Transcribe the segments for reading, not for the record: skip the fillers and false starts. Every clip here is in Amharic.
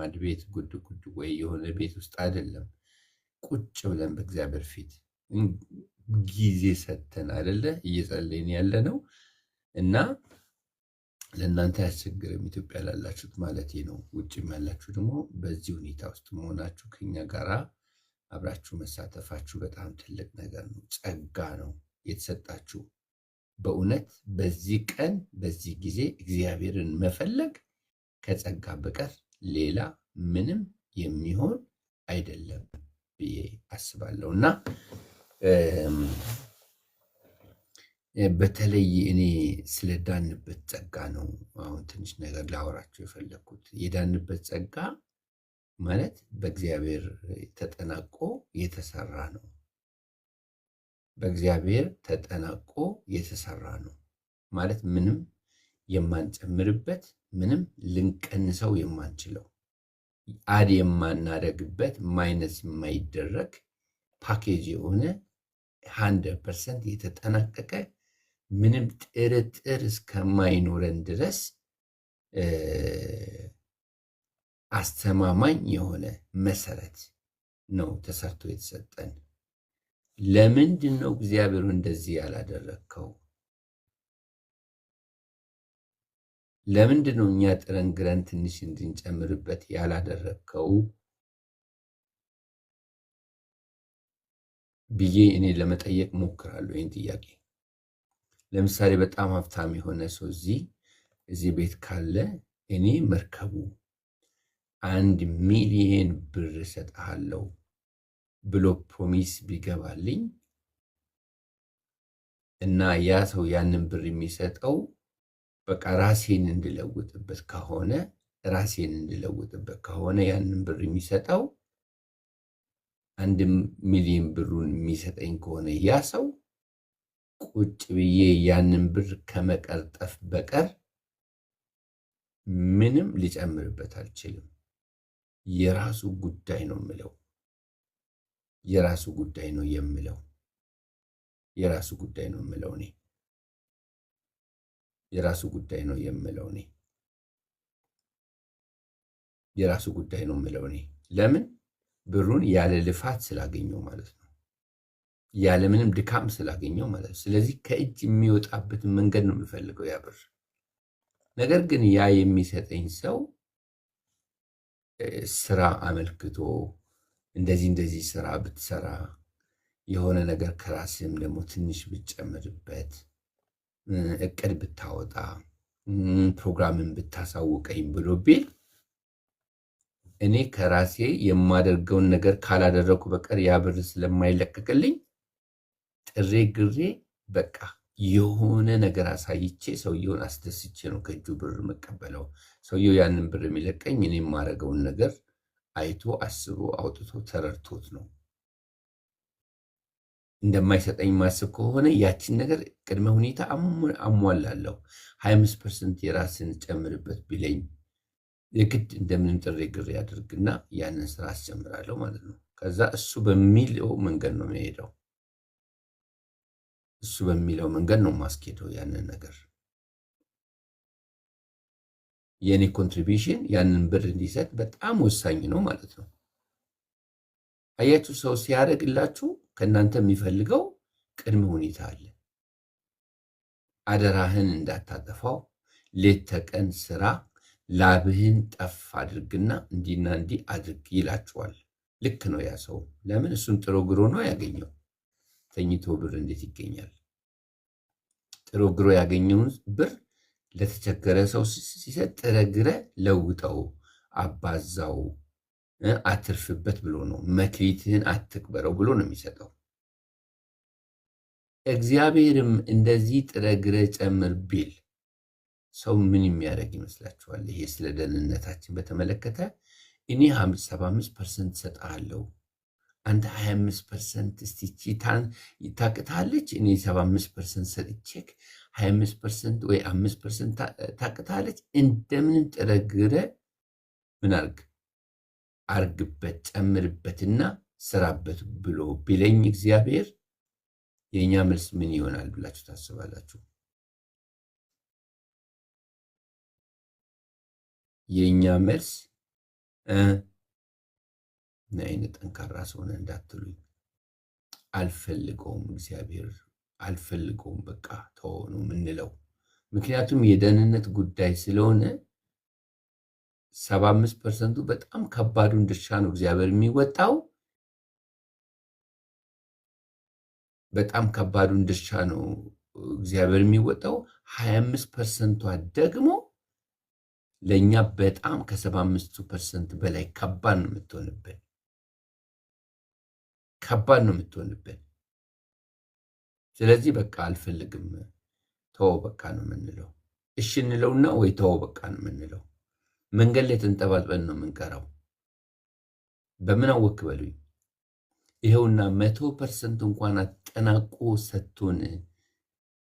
ማድ ቤት ጉድ ጉድ ወይ የሆነ ቤት ውስጥ አይደለም። ቁጭ ብለን በእግዚአብሔር ፊት ጊዜ ሰጥተን አይደለ እየጸለይን ያለ ነው። እና ለእናንተ አያስቸግርም፣ ኢትዮጵያ ላላችሁት ማለት ነው። ውጭም ያላችሁ ደግሞ በዚህ ሁኔታ ውስጥ መሆናችሁ ከኛ ጋራ አብራችሁ መሳተፋችሁ በጣም ትልቅ ነገር ነው፣ ጸጋ ነው የተሰጣችሁ። በእውነት በዚህ ቀን በዚህ ጊዜ እግዚአብሔርን መፈለግ ከጸጋ በቀር ሌላ ምንም የሚሆን አይደለም ብዬ አስባለሁ። እና በተለይ እኔ ስለዳንበት ጸጋ ነው አሁን ትንሽ ነገር ላወራችሁ የፈለግኩት። የዳንበት ጸጋ ማለት በእግዚአብሔር ተጠናቆ የተሰራ ነው። በእግዚአብሔር ተጠናቆ የተሰራ ነው ማለት ምንም የማንጨምርበት፣ ምንም ልንቀንሰው የማንችለው፣ አድ የማናደርግበት፣ ማይነስ የማይደረግ ፓኬጅ የሆነ 100% የተጠናቀቀ ምንም ጥርጥር እስከማይኖረን ድረስ አስተማማኝ የሆነ መሰረት ነው ተሰርቶ የተሰጠን። ለምንድን ነው እግዚአብሔር እንደዚህ ያላደረግከው? ለምንድን ነው እኛ ጥረን ግረን ትንሽ እንድንጨምርበት ያላደረግከው ብዬ እኔ ለመጠየቅ ሞክራለሁ ይህን ጥያቄ። ለምሳሌ በጣም ሀብታም የሆነ ሰው እዚህ ቤት ካለ እኔ መርከቡ 1,000,000 ብር እሰጥሃለሁ ብሎ ፕሮሚስ ቢገባልኝ እና ያ ሰው ያንን ብር የሚሰጠው በቃ ራሴን እንድለውጥበት ከሆነ ያንን ብር የሚሰጠው 1,000,000 ብሩን የሚሰጠኝ ከሆነ ያ ሰው ቁጭ ብዬ ያንን ብር ከመቀርጠፍ በቀር ምንም ሊጨምርበት አልችልም። የራሱ ጉዳይ ነው የምለው። የራሱ ጉዳይ ነው የምለው። የራሱ ጉዳይ ነው የምለው እኔ። የራሱ ጉዳይ ነው የምለው እኔ። የራሱ ጉዳይ ነው የምለው እኔ። ለምን? ብሩን ያለ ልፋት ስላገኘው ማለት ነው። ያለ ምንም ድካም ስላገኘው ማለት ነው። ስለዚህ ከእጅ የሚወጣበትን መንገድ ነው የምፈልገው ያ ብር። ነገር ግን ያ የሚሰጠኝ ሰው ስራ አመልክቶ እንደዚህ ስራ ብትሰራ የሆነ ነገር ከራስህም ደግሞ ትንሽ ብትጨምርበት፣ እቅድ ብታወጣ፣ ፕሮግራምን ብታሳውቀኝ ብሎ ቢል እኔ ከራሴ የማደርገውን ነገር ካላደረኩ በቀር ያ ብር ስለማይለቀቅልኝ ጥሬ ግሬ በቃ የሆነ ነገር አሳይቼ ሰውየውን አስደስቼ ነው ከእጁ ብር መቀበለው። ሰውየው ያንን ብር የሚለቀኝ እኔ የማደርገውን ነገር አይቶ አስቦ አውጥቶ ተረድቶት ነው። እንደማይሰጠኝ ማስብ ከሆነ ያችን ነገር ቅድመ ሁኔታ አሟላለሁ። 25% የራስን ጨምርበት ቢለኝ የግድ እንደምንም ጥሬ ግሬ ያደርግና ያንን ስራ አስጀምራለሁ ማለት ነው። ከዛ እሱ በሚለው መንገድ ነው የሚሄደው። እሱ በሚለው መንገድ ነው ማስኬደው ያንን ነገር። የኔ ኮንትሪቢዩሽን ያንን ብር እንዲሰጥ በጣም ወሳኝ ነው ማለት ነው። አያችሁ፣ ሰው ሲያደርግላችሁ ከእናንተ የሚፈልገው ቅድመ ሁኔታ አለ። አደራህን እንዳታጠፋው፣ ሌት ተቀን ስራ፣ ላብህን ጠፍ አድርግና እንዲና እንዲህ አድርግ ይላችኋል። ልክ ነው ያ ሰው። ለምን? እሱን ጥሮ ግሮ ነው ያገኘው። ተኝቶ ብር እንዴት ይገኛል? ጥሮ ግሮ ያገኘውን ብር ለተቸገረ ሰው ሲሰጥ ጥረ ግረ ለውጠው፣ አባዛው፣ አትርፍበት ብሎ ነው። መክሊትህን አትቅበረው ብሎ ነው የሚሰጠው። እግዚአብሔርም እንደዚህ ጥረ ግረ ጨምር ቢል ሰው ምን የሚያደርግ ይመስላችኋል? ይሄ ስለ ደህንነታችን በተመለከተ እኔ 75% ሰጣለሁ፣ አንተ 25% እስቲ ታቅታለች፣ እኔ 75% ሰጥቼክ 25% ወይ 5% ታቅታለች፣ እንደምንም ጥረግረ ምን አርግበት ጨምርበትና ስራበት ብሎ ቢለኝ እግዚአብሔር የእኛ መልስ ምን ይሆናል ብላችሁ ታስባላችሁ? የእኛ መልስ ምን አይነት ጠንካራ ሰው ነህ እንዳትሉኝ፣ አልፈልገውም፣ እግዚአብሔር አልፈልገውም፣ በቃ ተወው ነው የምንለው። ምክንያቱም የደህንነት ጉዳይ ስለሆነ 75% በጣም ከባዱን ድርሻ ነው እግዚአብሔር የሚወጣው። በጣም ከባዱን ድርሻ ነው እግዚአብሔር የሚወጣው። 25%ቷ ደግሞ ለእኛ በጣም ከ75% በላይ ከባድ ነው የምትሆንብን፣ ከባድ ነው የምትሆንብን። ስለዚህ በቃ አልፈልግም፣ ተወው በቃ ነው የምንለው። እሺ እንለውና ወይ ተወው በቃ ነው የምንለው። መንገድ ላይ ተንጠባጥበን ነው የምንቀረው። በምን አወክ በሉኝ። ይኸውና 100% እንኳን አጠናቆ ሰጥቶን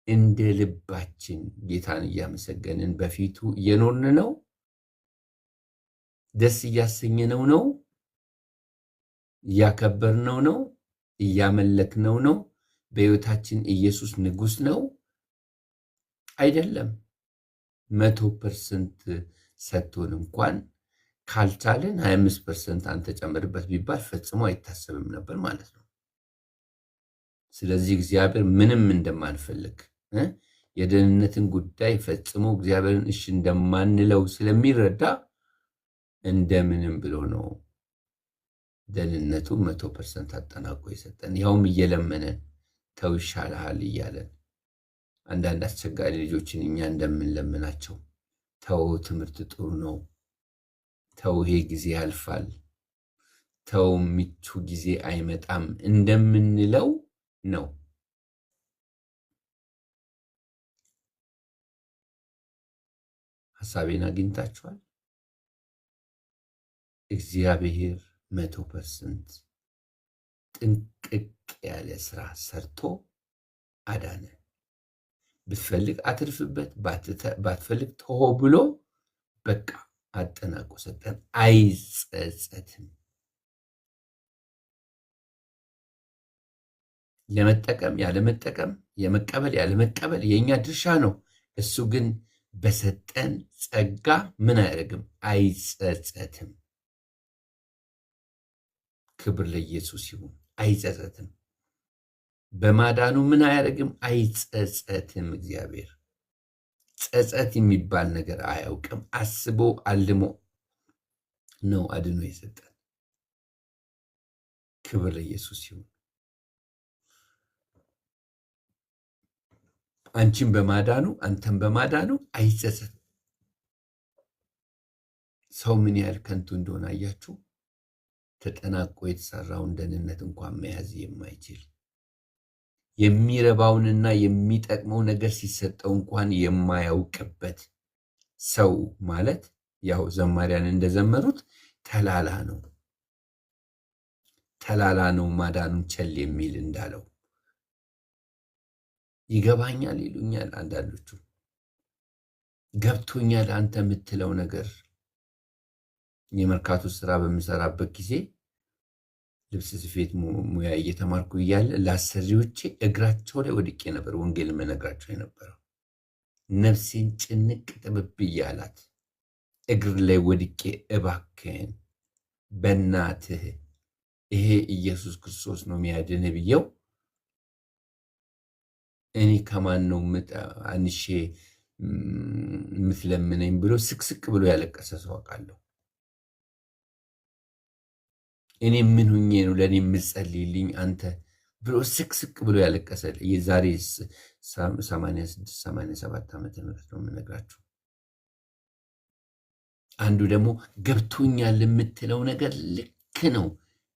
እንደ ልባችን ጌታን እያመሰገንን በፊቱ እየኖርን ነው፣ ደስ እያሰኘነው ነው፣ እያከበርነው ነው፣ እያመለክነው ነው። በሕይወታችን ኢየሱስ ንጉሥ ነው አይደለም። 100% ሰጥቶን እንኳን ካልቻለን 25% አንተ ጨምርበት ቢባል ፈጽሞ አይታሰብም ነበር ማለት ነው። ስለዚህ እግዚአብሔር ምንም እንደማንፈልግ የደህንነትን ጉዳይ ፈጽሞ እግዚአብሔርን እሺ እንደማንለው ስለሚረዳ እንደምንም ብሎ ነው ደህንነቱን 100% አጠናቆ የሰጠን። ያውም እየለመነን ተው ይሻልሃል እያለን። አንዳንድ አስቸጋሪ ልጆችን እኛ እንደምንለምናቸው ተው ትምህርት ጥሩ ነው፣ ተው ይሄ ጊዜ ያልፋል፣ ተው ምቹ ጊዜ አይመጣም እንደምንለው ነው። ሐሳቤን አግኝታችኋል? እግዚአብሔር 100% ጥንቅቅ ያለ ስራ ሰርቶ አዳነ። ብትፈልግ አትርፍበት፣ ባትፈልግ ተሆ ብሎ በቃ አጠናቆ ሰጠን። አይጸጸትም። የመጠቀም ያለመጠቀም፣ የመቀበል ያለመቀበል የኛ ድርሻ ነው። እሱ ግን በሰጠን ጸጋ ምን አያደርግም? አይጸጸትም። ክብር ለኢየሱስ ይሁን። አይጸጸትም። በማዳኑ ምን አያደርግም? አይጸጸትም። እግዚአብሔር ጸጸት የሚባል ነገር አያውቅም። አስቦ አልሞ ነው አድኖ የሰጠን። ክብር ለኢየሱስ ይሁን። አንቺን በማዳኑ አንተን በማዳኑ አይጸጸትም። ሰው ምን ያህል ከንቱ እንደሆነ አያችሁ? ተጠናቆ የተሰራውን ደህንነት እንኳን መያዝ የማይችል የሚረባውንና የሚጠቅመው ነገር ሲሰጠው እንኳን የማያውቅበት ሰው ማለት ያው ዘማሪያን እንደዘመሩት ተላላ ነው። ተላላ ነው ማዳኑን ቸል የሚል እንዳለው። ይገባኛል ይሉኛል አንዳንዶቹ። ገብቶኛል አንተ የምትለው ነገር። የመርካቶ ስራ በምሰራበት ጊዜ ልብስ ስፌት ሙያ እየተማርኩ እያለ ለአሰሪዎቼ እግራቸው ላይ ወድቄ ነበር ወንጌል መነግራቸው የነበረው። ነፍሴን ጭንቅ ጥብብ እያላት እግር ላይ ወድቄ እባክህን በእናትህ ይሄ ኢየሱስ ክርስቶስ ነው የሚያድን ብየው፣ እኔ ከማን ነው አንሼ የምትለምነኝ ብሎ ስቅስቅ ብሎ ያለቀሰ ሰው አውቃለሁ። እኔ ምን ሁኜ ነው ለእኔ የምትጸልይልኝ አንተ ብሎ ስቅስቅ ብሎ ያለቀሰ የዛሬ 86-87 ዓመተ ምህረት ነው የምነግራችሁ። አንዱ ደግሞ ገብቶኛል የምትለው ነገር ልክ ነው፣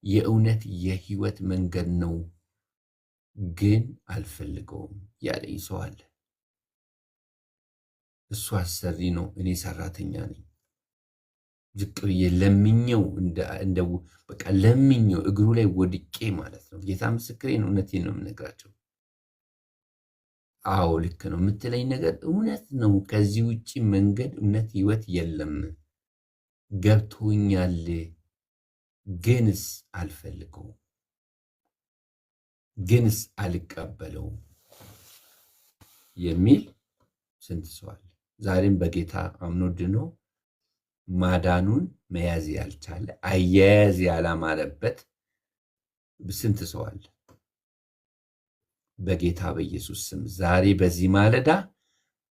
የእውነት የህይወት መንገድ ነው፣ ግን አልፈልገውም ያለኝ ሰው አለ። እሱ አሰሪ ነው፣ እኔ ሰራተኛ ነኝ። ዝቅ ብዬ ለምኘው በቃ ለምኘው እግሩ ላይ ወድቄ ማለት ነው። ጌታ ምስክሬን፣ እውነቴን ነው የምነግራቸው። አዎ ልክ ነው የምትለኝ ነገር እውነት ነው። ከዚህ ውጭ መንገድ፣ እውነት፣ ህይወት የለም። ገብቶኛል፣ ግንስ አልፈልገውም፣ ግንስ አልቀበለውም የሚል ስንት ሰው አለ። ዛሬም በጌታ አምኖ ድኖ ማዳኑን መያዝ ያልቻለ አያያዝ ያላማረበት ስንት ሰው አለ? በጌታ በኢየሱስ ስም ዛሬ በዚህ ማለዳ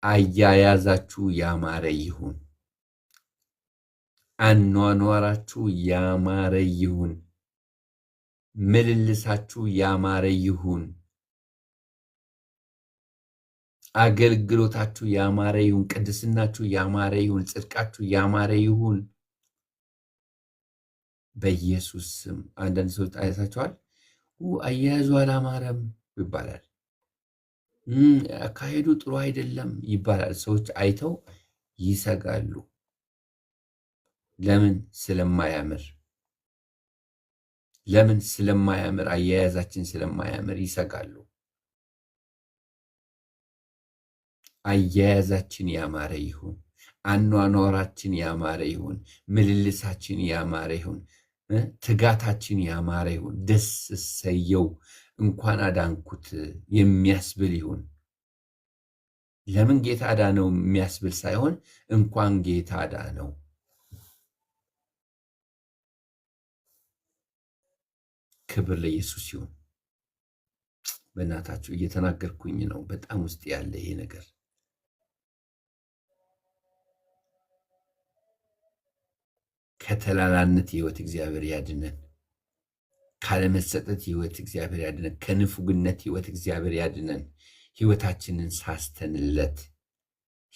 አያያዛችሁ ያማረ ይሁን። አኗኗራችሁ ያማረ ይሁን። ምልልሳችሁ ያማረ ይሁን። አገልግሎታችሁ ያማረ ይሁን። ቅድስናችሁ ያማረ ይሁን። ጽድቃችሁ ያማረ ይሁን በኢየሱስ ስም። አንዳንድ ሰዎች አይታችኋል፣ አያያዙ አላማረም ይባላል። አካሄዱ ጥሩ አይደለም ይባላል። ሰዎች አይተው ይሰጋሉ። ለምን? ስለማያምር። ለምን? ስለማያምር። አያያዛችን ስለማያምር ይሰጋሉ። አያያዛችን ያማረ ይሁን። አኗኗራችን ያማረ ይሁን። ምልልሳችን ያማረ ይሁን። ትጋታችን ያማረ ይሁን። ደስ እሰየው እንኳን አዳንኩት የሚያስብል ይሁን። ለምን ጌታ አዳነው የሚያስብል ሳይሆን እንኳን ጌታ አዳነው። ክብር ለኢየሱስ ይሁን። በእናታችሁ እየተናገርኩኝ ነው። በጣም ውስጥ ያለ ይሄ ነገር ከተላላነት ህይወት እግዚአብሔር ያድነን። ካለመሰጠት ህይወት እግዚአብሔር ያድነን። ከንፉግነት ህይወት እግዚአብሔር ያድነን። ህይወታችንን ሳስተንለት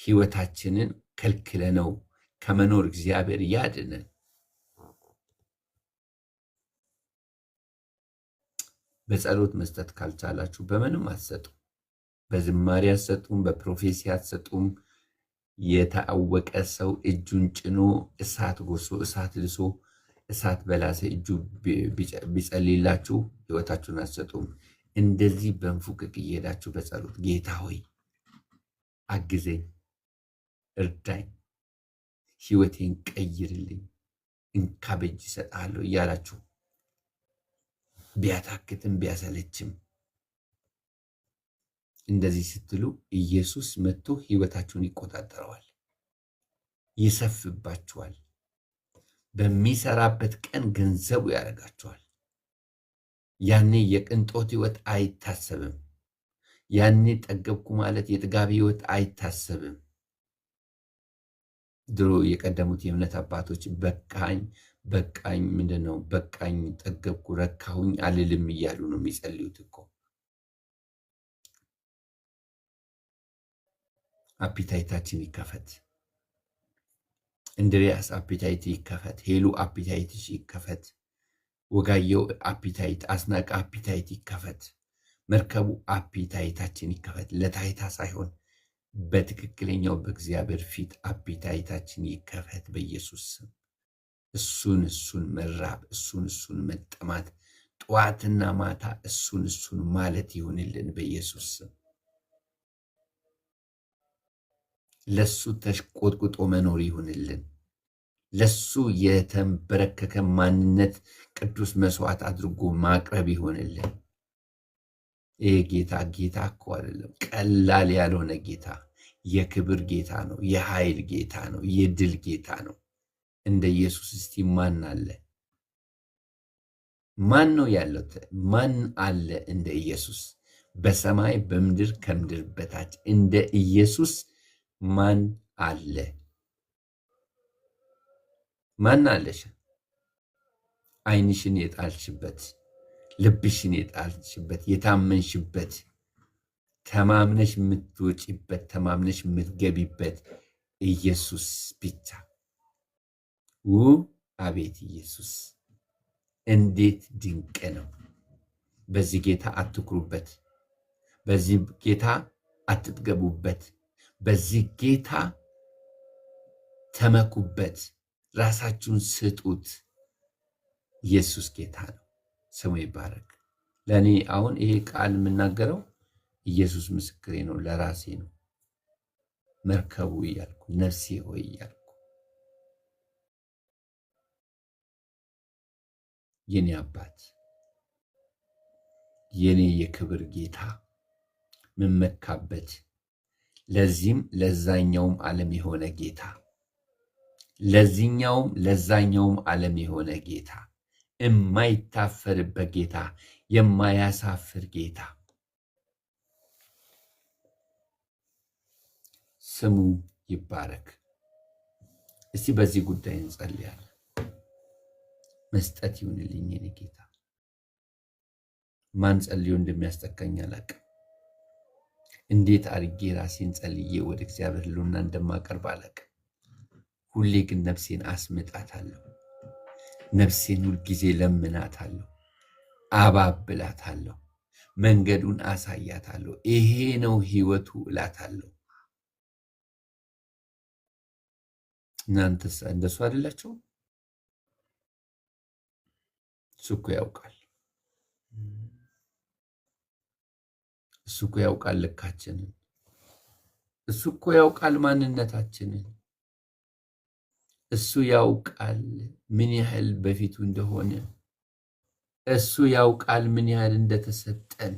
ህይወታችንን ከልክለነው ከመኖር እግዚአብሔር ያድነን። በጸሎት መስጠት ካልቻላችሁ በምንም አትሰጡም። በዝማሬ አትሰጡም። በፕሮፌሲ አትሰጡም። የታወቀ ሰው እጁን ጭኖ እሳት ጎርሶ እሳት ልሶ እሳት በላሰ እጁ ቢጸልይላችሁ ህይወታችሁን አትሰጡም። እንደዚህ በንፉቅቅ እየሄዳችሁ በጸሎት ጌታ ሆይ አግዘኝ፣ እርዳኝ፣ ህይወቴን ቀይርልኝ፣ እንካ በእጅ እሰጥሃለሁ እያላችሁ ቢያታክትም ቢያሰለችም እንደዚህ ስትሉ ኢየሱስ መጥቶ ህይወታችሁን ይቆጣጠረዋል፣ ይሰፍባችኋል። በሚሰራበት ቀን ገንዘቡ ያደርጋችኋል። ያኔ የቅንጦት ህይወት አይታሰብም። ያኔ ጠገብኩ ማለት የጥጋብ ህይወት አይታሰብም። ድሮ የቀደሙት የእምነት አባቶች በቃኝ በቃኝ ምንድን ነው በቃኝ፣ ጠገብኩ፣ ረካሁኝ አልልም እያሉ ነው የሚጸልዩት እኮ። አፒታይታችን ይከፈት። እንድሪያስ አፒታይት ይከፈት። ሄሉ አፒታይትሽ ይከፈት። ወጋየው አፒታይት፣ አስናቀ አፒታይት ይከፈት። መርከቡ አፒታይታችን ይከፈት። ለታይታ ሳይሆን በትክክለኛው በእግዚአብሔር ፊት አፒታይታችን ይከፈት በኢየሱስ ስም። እሱን መራብ፣ እሱን መጠማት፣ ጠዋትና ማታ እሱን ማለት ይሁንልን በኢየሱስ ስም። ለሱ ተሽቆጥቁጦ መኖር ይሁንልን። ለሱ የተንበረከከ ማንነት ቅዱስ መስዋዕት አድርጎ ማቅረብ ይሁንልን። ይሄ ጌታ እኮ አይደለም፣ ቀላል ያልሆነ ጌታ፣ የክብር ጌታ ነው፣ የኃይል ጌታ ነው፣ የድል ጌታ ነው። እንደ ኢየሱስ እስቲ ማን አለ? ማን ነው ያለው? ማን አለ እንደ ኢየሱስ? በሰማይ በምድር ከምድር በታች እንደ ኢየሱስ ማን አለ? ማን አለሽ? ዓይንሽን የጣልሽበት፣ ልብሽን የጣልሽበት፣ የታመንሽበት፣ ተማምነሽ የምትወጪበት፣ ተማምነሽ የምትገቢበት ኢየሱስ ብቻ። አቤት ኢየሱስ እንዴት ድንቅ ነው! በዚህ ጌታ አትኩሩበት። በዚህ ጌታ አትጥገቡበት። በዚህ ጌታ ተመኩበት። ራሳችሁን ስጡት። ኢየሱስ ጌታ ነው። ስሙ ይባረክ። ለእኔ አሁን ይሄ ቃል የምናገረው ኢየሱስ ምስክሬ ነው፣ ለራሴ ነው። መርከቡ እያልኩ ነፍሴ ሆይ እያልኩ የኔ አባት፣ የኔ የክብር ጌታ ምመካበት፣ ለዚህም ለዛኛውም ዓለም የሆነ ጌታ፣ ለዚህኛውም ለዛኛውም ዓለም የሆነ ጌታ፣ የማይታፈርበት ጌታ፣ የማያሳፍር ጌታ ስሙ ይባረክ። እስቲ በዚህ ጉዳይ እንጸልያለን። መስጠት ይሁንልኝ የኔ ጌታ። ማን ጸልዮ እንደሚያስጠጋኝ አላቅም። እንዴት አድርጌ ራሴን ጸልዬ ወደ እግዚአብሔር ሕልውና እንደማቀርብ አላቅም። ሁሌ ግን ነፍሴን አስምጣታለሁ። ነፍሴን ሁልጊዜ ለምናታለሁ፣ አባብላታለሁ፣ መንገዱን አሳያታለሁ። ይሄ ነው ህይወቱ እላታለሁ። እናንተስ እንደሱ አይደላችሁ? እሱ እኮ ያውቃል። እሱ እኮ ያውቃል ልካችንን። እሱ እኮ ያውቃል ማንነታችንን። እሱ ያውቃል ምን ያህል በፊቱ እንደሆነ። እሱ ያውቃል ምን ያህል እንደተሰጠን።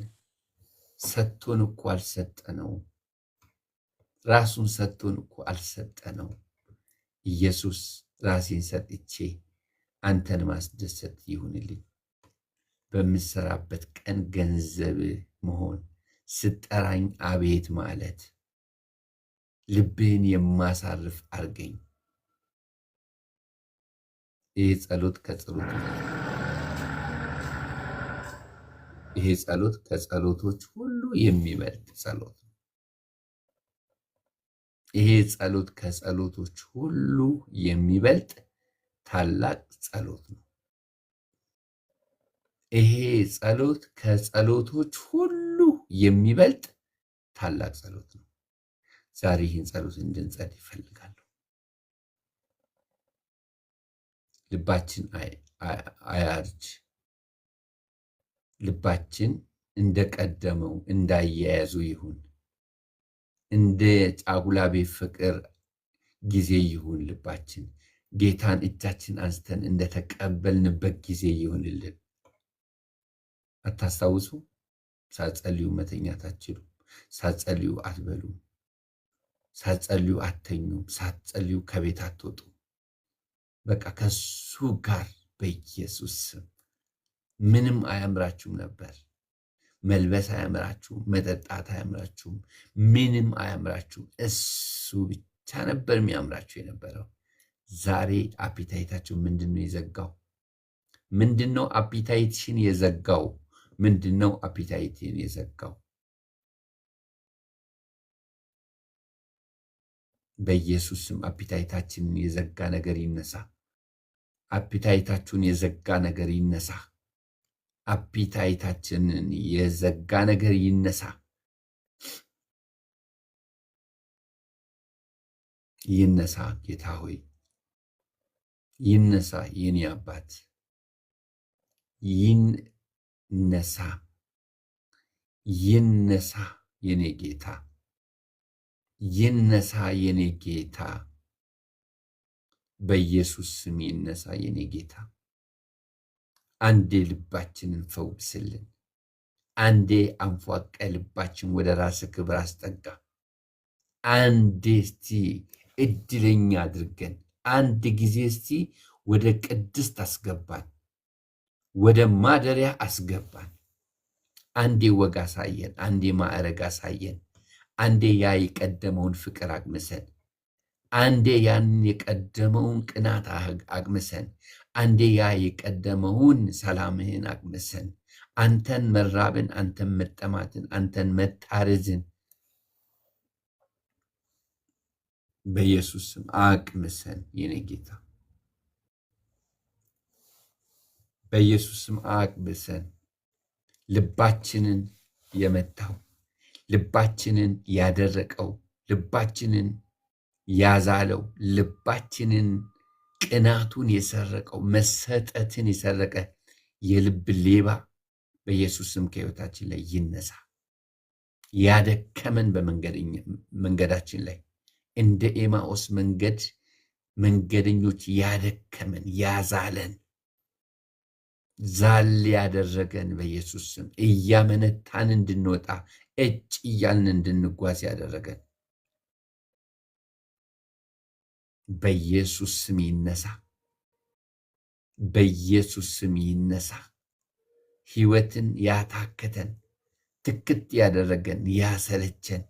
ሰጥቶን እኮ አልሰጠነው። ራሱን ሰጥቶን እኮ አልሰጠነው። ኢየሱስ ራሴን ሰጥቼ አንተን ማስደሰት ይሁንልኝ። በምሰራበት ቀን ገንዘብ መሆን፣ ስጠራኝ አቤት ማለት፣ ልብህን የማሳርፍ አርገኝ። ይሄ ጸሎት ከጸሎቶች ሁሉ የሚበልጥ ጸሎት ነው። ይሄ ጸሎት ከጸሎቶች ሁሉ የሚበልጥ ታላቅ ጸሎት ነው። ይሄ ጸሎት ከጸሎቶች ሁሉ የሚበልጥ ታላቅ ጸሎት ነው። ዛሬ ይህን ጸሎት እንድንጸልይ ይፈልጋለሁ። ልባችን አያርጅ። ልባችን እንደቀደመው እንዳያያዙ ይሁን። እንደ ጫጉላ ቤት ፍቅር ጊዜ ይሁን ልባችን። ጌታን እጃችን አንስተን እንደተቀበልንበት ጊዜ ይሁንልን። አታስታውሱ? ሳትጸልዩ መተኛት አትችሉም። ሳትጸልዩ አትበሉም። ሳትጸልዩ አትተኙም። ሳትጸልዩ ከቤት አትወጡ። በቃ ከሱ ጋር በኢየሱስ ስም ምንም አያምራችሁም ነበር። መልበስ አያምራችሁም፣ መጠጣት አያምራችሁም፣ ምንም አያምራችሁም። እሱ ብቻ ነበር የሚያምራችሁ የነበረው። ዛሬ አፒታይታችሁ ምንድን ነው የዘጋው? ምንድን ነው አፒታይትሽን የዘጋው? ምንድን ነው አፒታይትን የዘጋው? በኢየሱስ ስም አፒታይታችንን የዘጋ ነገር ይነሳ። አፒታይታችሁን የዘጋ ነገር ይነሳ። አፒታይታችንን የዘጋ ነገር ይነሳ። ይነሳ ጌታ ሆይ ይነሳ። የኔ አባት ይነሳ። ይነሳ የኔ ጌታ ይነሳ የኔ ጌታ። በኢየሱስ ስም ይነሳ የኔ ጌታ። አንዴ ልባችንን ፈውስልን። አንዴ አንፏቀ ልባችን ወደ ራስ ክብር አስጠጋ። አንዴ እስቲ እድለኛ አድርገን አንድ ጊዜ እስቲ ወደ ቅድስት አስገባን፣ ወደ ማደሪያ አስገባን። አንዴ ወግ አሳየን፣ አንዴ ማዕረግ አሳየን። አንዴ ያ የቀደመውን ፍቅር አቅምሰን፣ አንዴ ያን የቀደመውን ቅናት አቅምሰን፣ አንዴ ያ የቀደመውን ሰላምህን አቅምሰን፣ አንተን መራብን፣ አንተን መጠማትን፣ አንተን መታረዝን በኢየሱስ ስም አቅምሰን የኔ ጌታ፣ በኢየሱስ ስም አቅምሰን። ልባችንን የመታው፣ ልባችንን ያደረቀው፣ ልባችንን ያዛለው፣ ልባችንን ቅናቱን የሰረቀው፣ መሰጠትን የሰረቀ የልብ ሌባ በኢየሱስ ስም ከሕይወታችን ላይ ይነሳ። ያደከመን በመንገዳችን ላይ እንደ ኤማኦስ መንገደኞች ያደከመን ያዛለን፣ ዛል ያደረገን በኢየሱስ ስም እያመነታን እንድንወጣ እጭ እያልን እንድንጓዝ ያደረገን በኢየሱስ ስም ይነሳ፣ በኢየሱስ ስም ይነሳ። ሕይወትን ያታከተን፣ ትክት ያደረገን፣ ያሰለቸን፣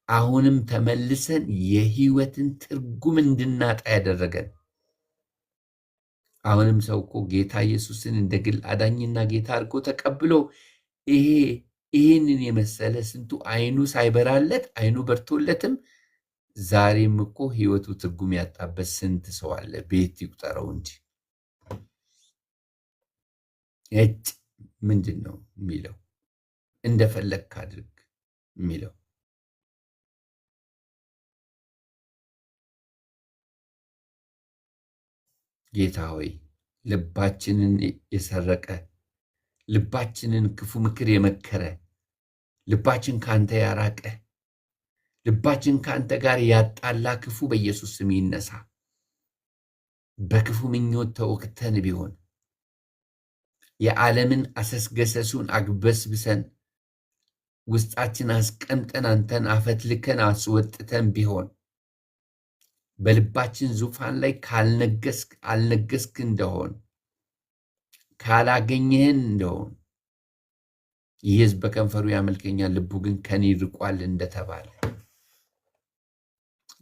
አሁንም ተመልሰን የሕይወትን ትርጉም እንድናጣ ያደረገን። አሁንም ሰው እኮ ጌታ ኢየሱስን እንደ ግል አዳኝና ጌታ አድርጎ ተቀብሎ ይህንን የመሰለ ስንቱ አይኑ ሳይበራለት አይኑ በርቶለትም ዛሬም እኮ ሕይወቱ ትርጉም ያጣበት ስንት ሰው አለ። ቤት ይቁጠረው እንጂ ምንድን ነው የሚለው? እንደፈለግክ አድርግ የሚለው። ጌታ ሆይ ልባችንን የሰረቀ ልባችንን ክፉ ምክር የመከረ ልባችን ካንተ ያራቀ ልባችን ካንተ ጋር ያጣላ ክፉ በኢየሱስ ስም ይነሳ። በክፉ ምኞት ተወክተን ቢሆን የዓለምን አሰስገሰሱን አግበስብሰን ውስጣችን አስቀምጠን አንተን አፈትልከን አስወጥተን ቢሆን በልባችን ዙፋን ላይ አልነገስክ እንደሆን ካላገኘህን እንደሆን ይህ ሕዝብ በከንፈሩ ያመልከኛል፣ ልቡ ግን ከኔ ርቋል እንደተባለ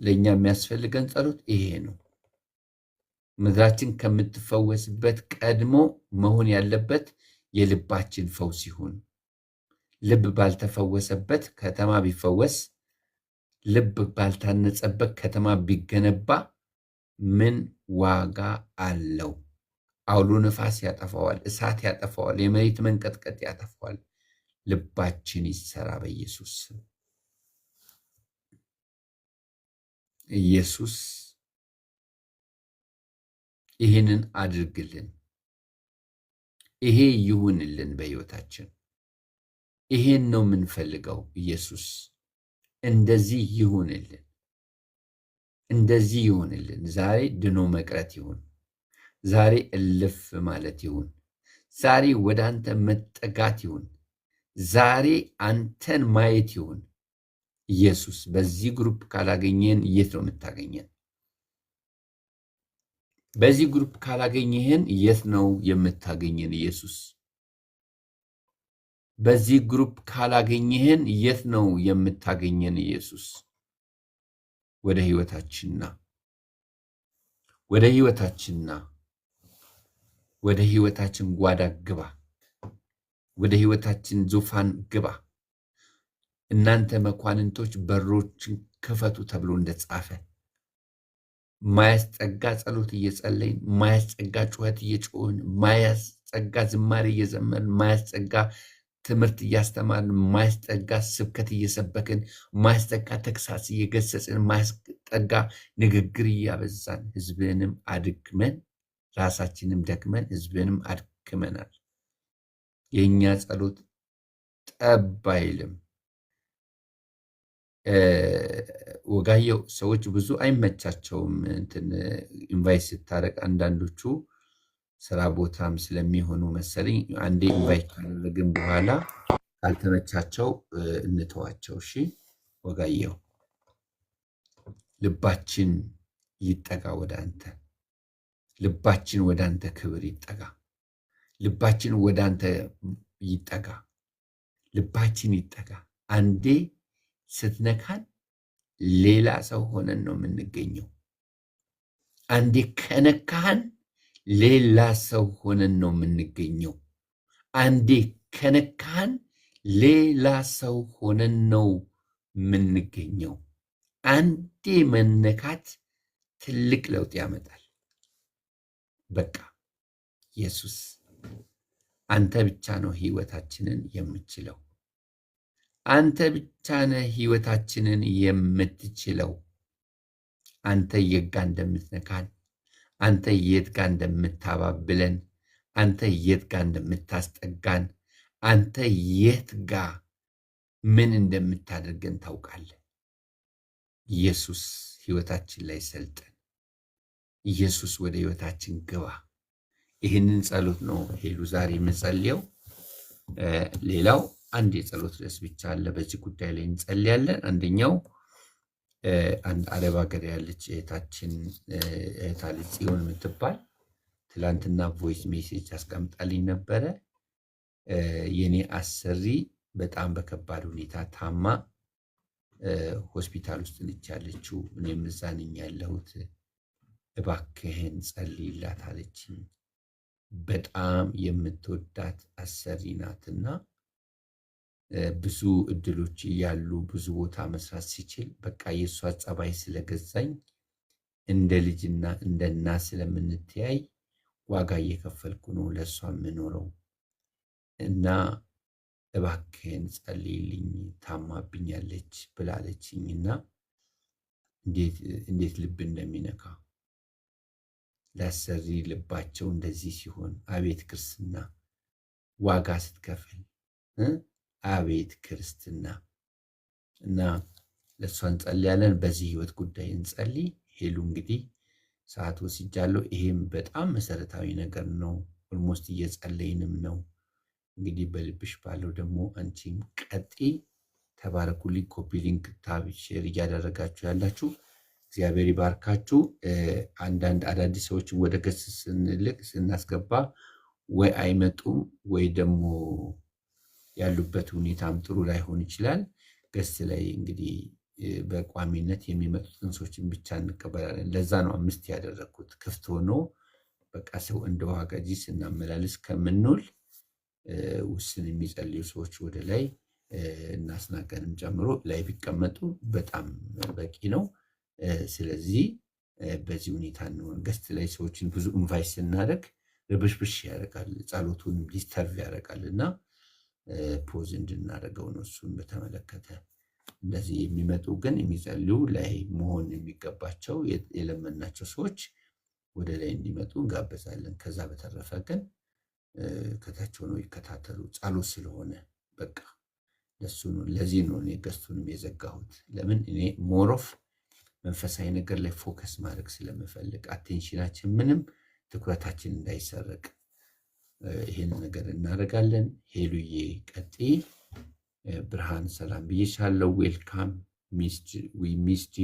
ለእኛ የሚያስፈልገን ጸሎት ይሄ ነው። ምድራችን ከምትፈወስበት ቀድሞ መሆን ያለበት የልባችን ፈውስ ይሁን። ልብ ባልተፈወሰበት ከተማ ቢፈወስ፣ ልብ ባልታነጸበት ከተማ ቢገነባ ምን ዋጋ አለው? አውሎ ነፋስ ያጠፋዋል፣ እሳት ያጠፋዋል፣ የመሬት መንቀጥቀጥ ያጠፋዋል። ልባችን ይሰራ በኢየሱስ ስም። ኢየሱስ ይህንን አድርግልን። ይሄ ይሁንልን በሕይወታችን። ይሄን ነው የምንፈልገው። ኢየሱስ እንደዚህ ይሁንልን፣ እንደዚህ ይሁንልን። ዛሬ ድኖ መቅረት ይሁን። ዛሬ እልፍ ማለት ይሁን። ዛሬ ወደ አንተ መጠጋት ይሁን። ዛሬ አንተን ማየት ይሁን። ኢየሱስ በዚህ ግሩፕ ካላገኘን የት ነው የምታገኘን? በዚህ ግሩፕ ካላገኘህን የት ነው የምታገኘን? ኢየሱስ በዚህ ግሩፕ ካላገኘህን የት ነው የምታገኘን? ኢየሱስ ወደ ህይወታችንና ወደ ህይወታችንና ወደ ህይወታችን ጓዳ ግባ። ወደ ህይወታችን ዙፋን ግባ። እናንተ መኳንንቶች በሮችን ክፈቱ ተብሎ እንደተጻፈ ማያስጠጋ ጸሎት እየጸለይን፣ ማያስጠጋ ጩኸት እየጮህን፣ ማያስጠጋ ዝማሬ እየዘመርን፣ ማያስጠጋ ትምህርት እያስተማርን፣ ማያስጠጋ ስብከት እየሰበክን፣ ማያስጠጋ ተግሳጽ እየገሰጽን፣ ማያስጠጋ ንግግር እያበዛን ህዝብንም አድክመን ራሳችንም ደክመን ህዝብንም አድክመናል። የእኛ ጸሎት ጠብ አይልም። ወጋየው ሰዎች ብዙ አይመቻቸውም። እንትን ኢንቫይት ስታረቅ አንዳንዶቹ ስራ ቦታም ስለሚሆኑ መሰለኝ አንዴ ኢንቫይት ካደረግን በኋላ ካልተመቻቸው እንተዋቸው። እሺ ወጋየው፣ ልባችን ይጠጋ ወደ አንተ። ልባችን ወደ አንተ ክብር ይጠጋ። ልባችን ወደ አንተ ይጠጋ። ልባችን ይጠጋ። አንዴ ስትነካን ሌላ ሰው ሆነን ነው የምንገኘው። አንዴ ከነካህን ሌላ ሰው ሆነን ነው የምንገኘው። አንዴ ከነካህን ሌላ ሰው ሆነን ነው የምንገኘው። አንዴ መነካት ትልቅ ለውጥ ያመጣል። በቃ ኢየሱስ አንተ ብቻ ነው ህይወታችንን የምትችለው። አንተ ብቻ ነህ ህይወታችንን የምትችለው። አንተ የት ጋ እንደምትነካን፣ አንተ የት ጋ እንደምታባብለን፣ አንተ የት ጋ እንደምታስጠጋን፣ አንተ የት ጋ ምን እንደምታደርገን ታውቃለህ። ኢየሱስ ህይወታችን ላይ ሰልጠን። ኢየሱስ ወደ ህይወታችን ግባ። ይህንን ጸሎት ነው ሄሉ ዛሬ የምጸልየው። ሌላው አንድ የጸሎት ርዕስ ብቻ አለ። በዚህ ጉዳይ ላይ እንጸልያለን። አንደኛው አንድ አረብ ሀገር ያለች እህታችን እህታለች ጽዮን የምትባል ትላንትና ቮይስ ሜሴጅ አስቀምጣልኝ ነበረ። የኔ አሰሪ በጣም በከባድ ሁኔታ ታማ ሆስፒታል ውስጥ ነች ያለችው። እኔም እዛ ነኝ ያለሁት፣ እባክህን ጸልይላት አለችኝ። በጣም የምትወዳት አሰሪ ናትና ብዙ እድሎች ያሉ ብዙ ቦታ መስራት ሲችል በቃ የእሷ ጸባይ ስለገዛኝ እንደ ልጅና እንደ እናት ስለምንተያይ ዋጋ እየከፈልኩ ነው ለእሷ የምኖረው እና እባክህን ጸልይልኝ ታማብኛለች ብላለችኝና እንዴት ልብ እንደሚነካ ለአሰሪ ልባቸው እንደዚህ ሲሆን አቤት ክርስትና ዋጋ ስትከፍል አቤት ክርስትና። እና ለእሷ እንጸልያለን። በዚህ ህይወት ጉዳይ እንጸልይ። ሄሉ እንግዲህ ሰዓት ወስጃለሁ። ይሄም በጣም መሰረታዊ ነገር ነው። ኦልሞስት እየጸለይንም ነው። እንግዲህ በልብሽ ባለው ደግሞ አንቺም ቀጤ ተባረኩልኝ። ኮፒ ሊንክ ታብ ሼር እያደረጋችሁ ያላችሁ እግዚአብሔር ይባርካችሁ። አንዳንድ አዳዲስ ሰዎችን ወደ ገጽ ስንልቅ ስናስገባ ወይ አይመጡም ወይ ደግሞ ያሉበት ሁኔታም ጥሩ ላይሆን ይችላል። ገጽ ላይ እንግዲህ በቋሚነት የሚመጡትን ሰዎችን ብቻ እንቀበላለን። ለዛ ነው 5 ያደረኩት። ክፍት ሆኖ በቃ ሰው እንደ ዋጋጂ ስናመላልስ ከምንውል ውስን የሚጸልዩ ሰዎች ወደ ላይ እናስናቀንም ጨምሮ ላይ ቢቀመጡ በጣም በቂ ነው። ስለዚህ በዚህ ሁኔታ እንሆን። ገስት ላይ ሰዎችን ብዙ ኢንቫይት ስናደርግ ርብሽብሽ ያደርጋል፣ ጸሎቱን ዲስተርቭ ያደርጋል እና ፖዝ እንድናደርገው ነው። እሱን በተመለከተ እንደዚህ የሚመጡ ግን የሚጸልዩ ላይ መሆን የሚገባቸው የለመናቸው ሰዎች ወደ ላይ እንዲመጡ እንጋበዛለን። ከዛ በተረፈ ግን ከታች ሆነው ይከታተሉ። ጸሎት ስለሆነ በቃ ለሱ ነው። ለዚህ ነው እኔ ገስቱንም የዘጋሁት። ለምን እኔ ሞሮፍ መንፈሳዊ ነገር ላይ ፎከስ ማድረግ ስለምፈልግ አቴንሽናችን ምንም ትኩረታችን እንዳይሰረቅ ይሄን ነገር እናደርጋለን። ሄሉዬ ቀጤ ብርሃን ሰላም ብዬሻለሁ። ዌልካም ዊ ሚስድ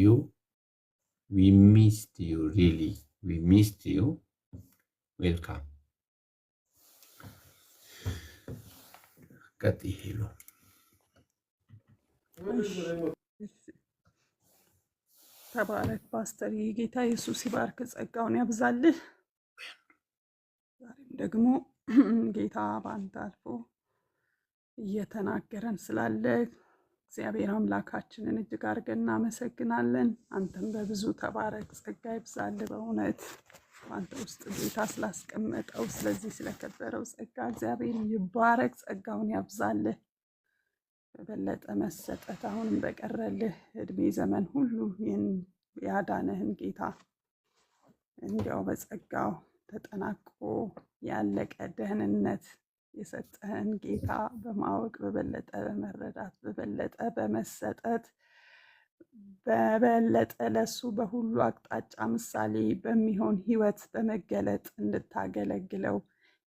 ዩ ሪሊ ዊ ሚስድ ዩ ዌልካም። ቀጤ ሄሉ ተባረክ ፓስተር። ጌታ ኢየሱስ ይባርክ፣ ጸጋውን ያብዛልህ። ዛሬም ደግሞ ጌታ በአንተ አልፎ እየተናገረን ስላለ እግዚአብሔር አምላካችንን እጅግ አድርገን እናመሰግናለን። አንተም በብዙ ተባረክ፣ ጸጋ ይብዛልህ። በእውነት በአንተ ውስጥ ጌታ ስላስቀመጠው ስለዚህ ስለከበረው ጸጋ እግዚአብሔር ይባረክ፣ ጸጋውን ያብዛልህ። በበለጠ መሰጠት አሁንም በቀረልህ እድሜ ዘመን ሁሉ ይህን ያዳነህን ጌታ እንዲያው በጸጋው ተጠናቆ ያለቀ ደህንነት የሰጠህን ጌታ በማወቅ በበለጠ በመረዳት በበለጠ በመሰጠት በበለጠ ለሱ በሁሉ አቅጣጫ ምሳሌ በሚሆን ህይወት በመገለጥ እንድታገለግለው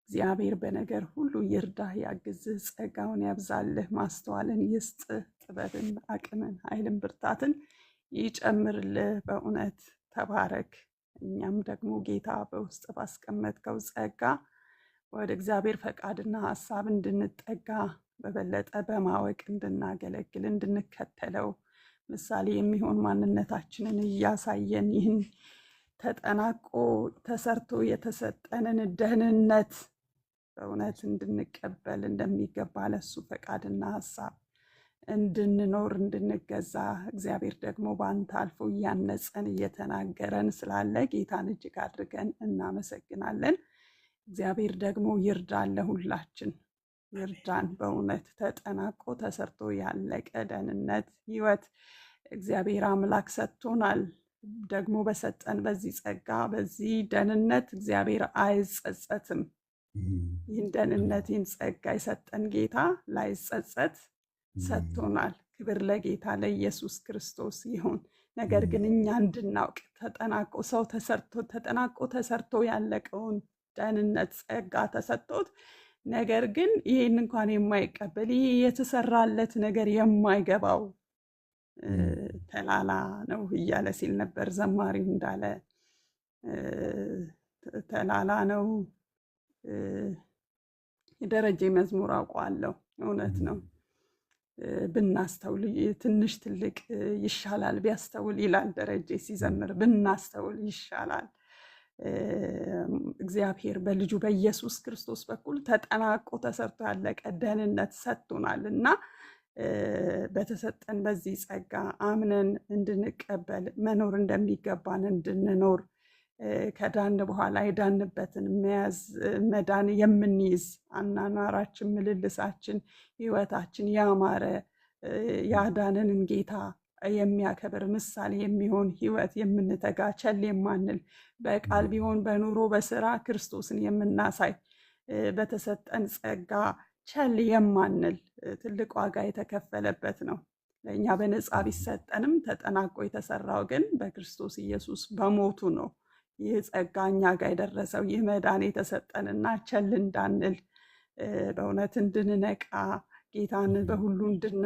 እግዚአብሔር በነገር ሁሉ ይርዳህ፣ ያግዝህ፣ ጸጋውን ያብዛልህ፣ ማስተዋልን ይስጥህ፣ ጥበብን፣ አቅምን፣ ኃይልን፣ ብርታትን ይጨምርልህ። በእውነት ተባረክ። እኛም ደግሞ ጌታ በውስጥ ባስቀመጥከው ጸጋ ወደ እግዚአብሔር ፈቃድና ሀሳብ እንድንጠጋ በበለጠ በማወቅ እንድናገለግል እንድንከተለው ምሳሌ የሚሆን ማንነታችንን እያሳየን ይህን ተጠናቆ ተሰርቶ የተሰጠንን ደህንነት በእውነት እንድንቀበል እንደሚገባ ለሱ ፈቃድና ሀሳብ እንድንኖር እንድንገዛ እግዚአብሔር ደግሞ በአንተ አልፎ እያነጸን እየተናገረን ስላለ ጌታን እጅግ አድርገን እናመሰግናለን። እግዚአብሔር ደግሞ ይርዳን፣ ለሁላችን ይርዳን። በእውነት ተጠናቆ ተሰርቶ ያለቀ ደህንነት ህይወት እግዚአብሔር አምላክ ሰጥቶናል። ደግሞ በሰጠን በዚህ ጸጋ በዚህ ደህንነት እግዚአብሔር አይጸጸትም። ይህን ደህንነት ይህን ጸጋ የሰጠን ጌታ ላይጸጸት ሰጥቶናል። ክብር ለጌታ ለኢየሱስ ክርስቶስ ይሁን። ነገር ግን እኛ እንድናውቅ ተጠናቆ ተሰርቶ ያለቀውን ደህንነት ጸጋ ተሰጥቶት ነገር ግን ይህን እንኳን የማይቀበል ይህ የተሰራለት ነገር የማይገባው ተላላ ነው እያለ ሲል ነበር ዘማሪው እንዳለ ተላላ ነው። የደረጀ መዝሙር አውቀዋለሁ። እውነት ነው። ብናስተውል ትንሽ ትልቅ ይሻላል ቢያስተውል ይላል ደረጀ ሲዘምር። ብናስተውል ይሻላል። እግዚአብሔር በልጁ በኢየሱስ ክርስቶስ በኩል ተጠናቆ ተሰርቶ ያለቀ ደህንነት ሰጥቶናል እና በተሰጠን በዚህ ጸጋ አምነን እንድንቀበል መኖር እንደሚገባን እንድንኖር ከዳን በኋላ የዳንበትን መዳን የምንይዝ አናኗራችን፣ ምልልሳችን፣ ህይወታችን ያማረ ያዳነንን ጌታ የሚያከብር ምሳሌ የሚሆን ህይወት የምንተጋ ቸል የማንል በቃል ቢሆን በኑሮ በስራ ክርስቶስን የምናሳይ በተሰጠን ጸጋ ቸል የማንል ትልቅ ዋጋ የተከፈለበት ነው። ለእኛ በነፃ ቢሰጠንም ተጠናቆ የተሰራው ግን በክርስቶስ ኢየሱስ በሞቱ ነው። ይህ ጸጋ እኛ ጋር የደረሰው ይህ መዳን የተሰጠንና ቸል እንዳንል በእውነት እንድንነቃ ጌታን በሁሉ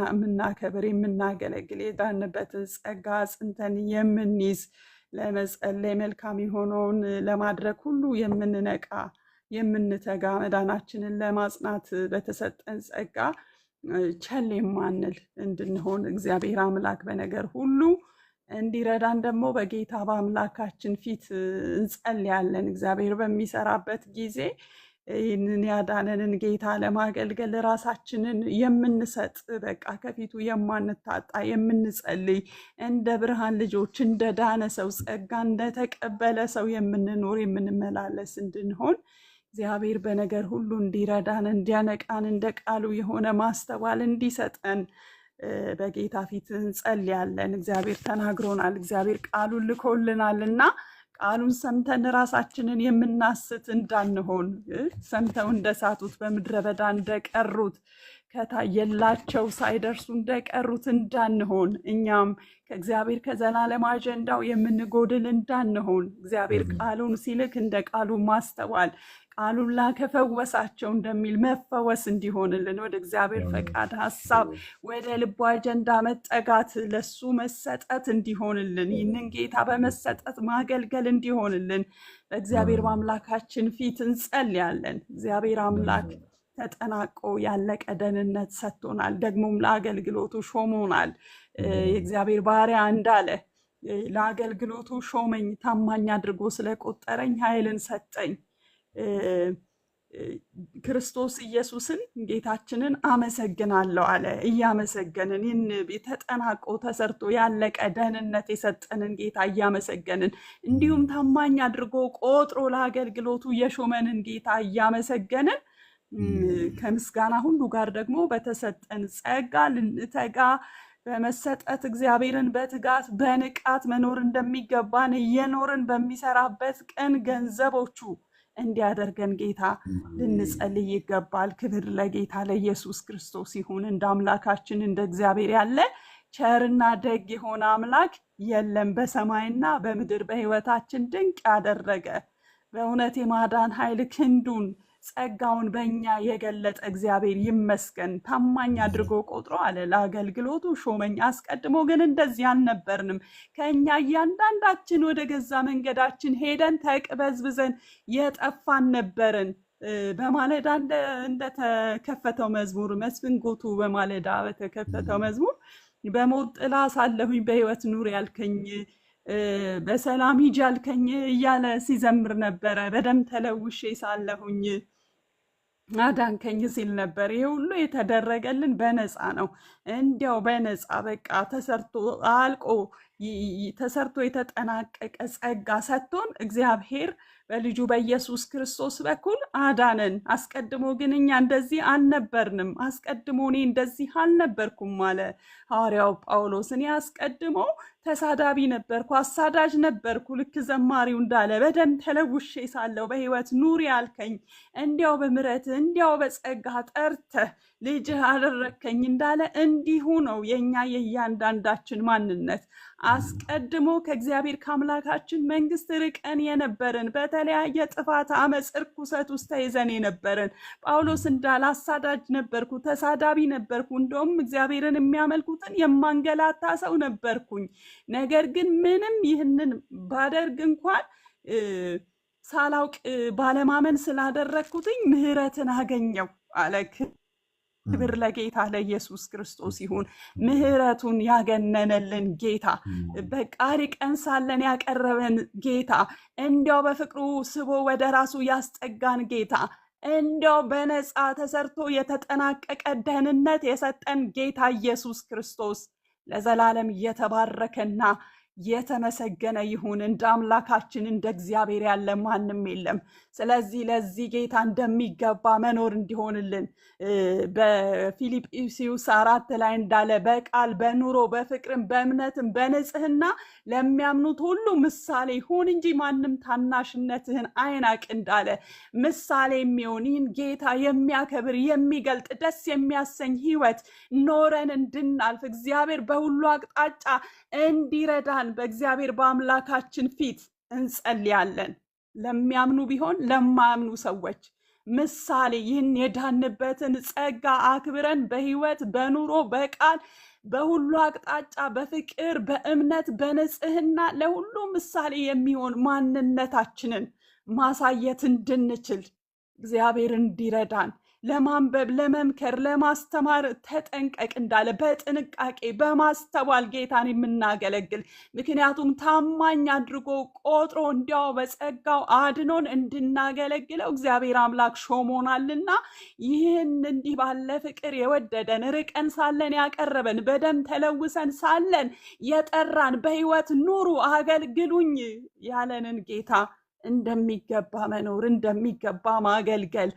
የምናከብር የምናገለግል የዳንበትን ጸጋ ጽንተን የምንይዝ ለመጸለይ መልካም የሆነውን ለማድረግ ሁሉ የምንነቃ የምንተጋ መዳናችንን ለማጽናት በተሰጠን ጸጋ ቸል የማንል እንድንሆን እግዚአብሔር አምላክ በነገር ሁሉ እንዲረዳን ደግሞ በጌታ በአምላካችን ፊት እንጸልያለን። እግዚአብሔር በሚሰራበት ጊዜ ይህንን ያዳነንን ጌታ ለማገልገል ራሳችንን የምንሰጥ በቃ ከፊቱ የማንታጣ የምንጸልይ እንደ ብርሃን ልጆች እንደ ዳነ ሰው ጸጋ እንደተቀበለ ሰው የምንኖር የምንመላለስ እንድንሆን እግዚአብሔር በነገር ሁሉ እንዲረዳን እንዲያነቃን እንደ ቃሉ የሆነ ማስተዋል እንዲሰጠን በጌታ ፊት እንጸልያለን። እግዚአብሔር ተናግሮናል። እግዚአብሔር ቃሉን ልኮልናል እና ቃሉን ሰምተን ራሳችንን የምናስት እንዳንሆን ሰምተው እንደሳቱት በምድረ በዳ እንደቀሩት ከታየላቸው ሳይደርሱ እንደቀሩት እንዳንሆን እኛም ከእግዚአብሔር ከዘላለም አጀንዳው የምንጎድል እንዳንሆን እግዚአብሔር ቃሉን ሲልክ እንደ ቃሉ ማስተዋል ቃሉን ላከፈወሳቸው እንደሚል መፈወስ እንዲሆንልን ወደ እግዚአብሔር ፈቃድ ሐሳብ ወደ ልቡ አጀንዳ መጠጋት ለሱ መሰጠት እንዲሆንልን ይህንን ጌታ በመሰጠት ማገልገል እንዲሆንልን በእግዚአብሔር በአምላካችን ፊት እንጸልያለን። እግዚአብሔር አምላክ ተጠናቆ ያለቀ ደህንነት ሰጥቶናል። ደግሞም ለአገልግሎቱ ሾሞናል። የእግዚአብሔር ባሪያ እንዳለ ለአገልግሎቱ ሾመኝ፣ ታማኝ አድርጎ ስለቆጠረኝ ኃይልን ሰጠኝ። ክርስቶስ ኢየሱስን ጌታችንን አመሰግናለሁ አለ። እያመሰገንን ይህን ተጠናቆ ተሰርቶ ያለቀ ደህንነት የሰጠንን ጌታ እያመሰገንን እንዲሁም ታማኝ አድርጎ ቆጥሮ ለአገልግሎቱ የሾመንን ጌታ እያመሰገንን ከምስጋና ሁሉ ጋር ደግሞ በተሰጠን ጸጋ ልንተጋ በመሰጠት እግዚአብሔርን በትጋት በንቃት መኖር እንደሚገባን እየኖርን በሚሰራበት ቀን ገንዘቦቹ እንዲያደርገን ጌታ ልንጸልይ ይገባል። ክብር ለጌታ ለኢየሱስ ክርስቶስ ይሁን። እንደ አምላካችን እንደ እግዚአብሔር ያለ ቸርና ደግ የሆነ አምላክ የለም። በሰማይና በምድር በሕይወታችን ድንቅ ያደረገ በእውነት የማዳን ኃይል ክንዱን ጸጋውን በእኛ የገለጠ እግዚአብሔር ይመስገን። ታማኝ አድርጎ ቆጥሮ አለ ለአገልግሎቱ ሾመኝ። አስቀድሞ ግን እንደዚህ አልነበርንም። ከእኛ እያንዳንዳችን ወደ ገዛ መንገዳችን ሄደን ተቅበዝብዘን የጠፋን ነበርን። በማለዳ እንደተከፈተው መዝሙር መስፍን ጎቱ በማለዳ በተከፈተው መዝሙር በሞት ጥላ ሳለሁኝ በሕይወት ኑር ያልከኝ በሰላም ሂጂ ያልከኝ እያለ ሲዘምር ነበረ። በደም ተለውሼ ሳለሁኝ አዳንከኝ ሲል ነበር። ይህ ሁሉ የተደረገልን በነፃ ነው። እንዲያው በነፃ በቃ ተሰርቶ አልቆ ተሰርቶ የተጠናቀቀ ጸጋ ሰጥቶን እግዚአብሔር በልጁ በኢየሱስ ክርስቶስ በኩል አዳነን። አስቀድሞ ግን እኛ እንደዚህ አልነበርንም። አስቀድሞ እኔ እንደዚህ አልነበርኩም አለ ሐዋርያው ጳውሎስ። እኔ አስቀድሞ ተሳዳቢ ነበርኩ፣ አሳዳጅ ነበርኩ። ልክ ዘማሪው እንዳለ በደም ተለውሼ ሳለሁ በሕይወት ኑሪ ያልከኝ እንዲያው በምሕረትህ እንዲያው በጸጋ ጠርተህ ልጅህ አደረግከኝ እንዳለ እንዲሁ ነው የእኛ የእያንዳንዳችን ማንነት። አስቀድሞ ከእግዚአብሔር ከአምላካችን መንግስት ርቀን የነበርን በተለያየ ጥፋት፣ አመፅ፣ ርኩሰት ውስጥ ተይዘን የነበርን ጳውሎስ እንዳለ አሳዳጅ ነበርኩ፣ ተሳዳቢ ነበርኩ፣ እንደውም እግዚአብሔርን የሚያመልኩትን የማንገላታ ሰው ነበርኩኝ። ነገር ግን ምንም ይህንን ባደርግ እንኳን ሳላውቅ ባለማመን ስላደረግኩትኝ ምህረትን አገኘው አለ። ክብር ለጌታ ለኢየሱስ ክርስቶስ ይሁን። ምህረቱን ያገነነልን ጌታ፣ በቃ ርቀን ሳለን ያቀረበን ጌታ፣ እንዲያው በፍቅሩ ስቦ ወደ ራሱ ያስጠጋን ጌታ፣ እንዲያው በነፃ ተሰርቶ የተጠናቀቀ ደህንነት የሰጠን ጌታ ኢየሱስ ክርስቶስ ለዘላለም የተባረከና የተመሰገነ ይሁን። እንደ አምላካችን እንደ እግዚአብሔር ያለ ማንም የለም። ስለዚህ ለዚህ ጌታ እንደሚገባ መኖር እንዲሆንልን በፊልጵስዩስ 4 ላይ እንዳለ በቃል በኑሮ በፍቅርም በእምነትም በንጽህና ለሚያምኑት ሁሉ ምሳሌ ሁን እንጂ ማንም ታናሽነትህን አይናቅ እንዳለ ምሳሌ የሚሆን ይህን ጌታ የሚያከብር የሚገልጥ ደስ የሚያሰኝ ህይወት ኖረን እንድናልፍ እግዚአብሔር በሁሉ አቅጣጫ እንዲረዳን በእግዚአብሔር በአምላካችን ፊት እንጸልያለን። ለሚያምኑ ቢሆን ለማያምኑ ሰዎች ምሳሌ ይህን የዳንበትን ጸጋ አክብረን በህይወት በኑሮ በቃል በሁሉ አቅጣጫ በፍቅር በእምነት በንጽህና ለሁሉ ምሳሌ የሚሆን ማንነታችንን ማሳየት እንድንችል እግዚአብሔር እንዲረዳን ለማንበብ ለመምከር ለማስተማር ተጠንቀቅ እንዳለ በጥንቃቄ በማስተዋል ጌታን የምናገለግል ምክንያቱም ታማኝ አድርጎ ቆጥሮ እንዲያው በጸጋው አድኖን እንድናገለግለው እግዚአብሔር አምላክ ሾሞናልና ይህን እንዲህ ባለ ፍቅር የወደደን ርቀን ሳለን ያቀረበን በደም ተለውሰን ሳለን የጠራን በህይወት ኑሩ አገልግሉኝ ያለንን ጌታ እንደሚገባ መኖር እንደሚገባ ማገልገል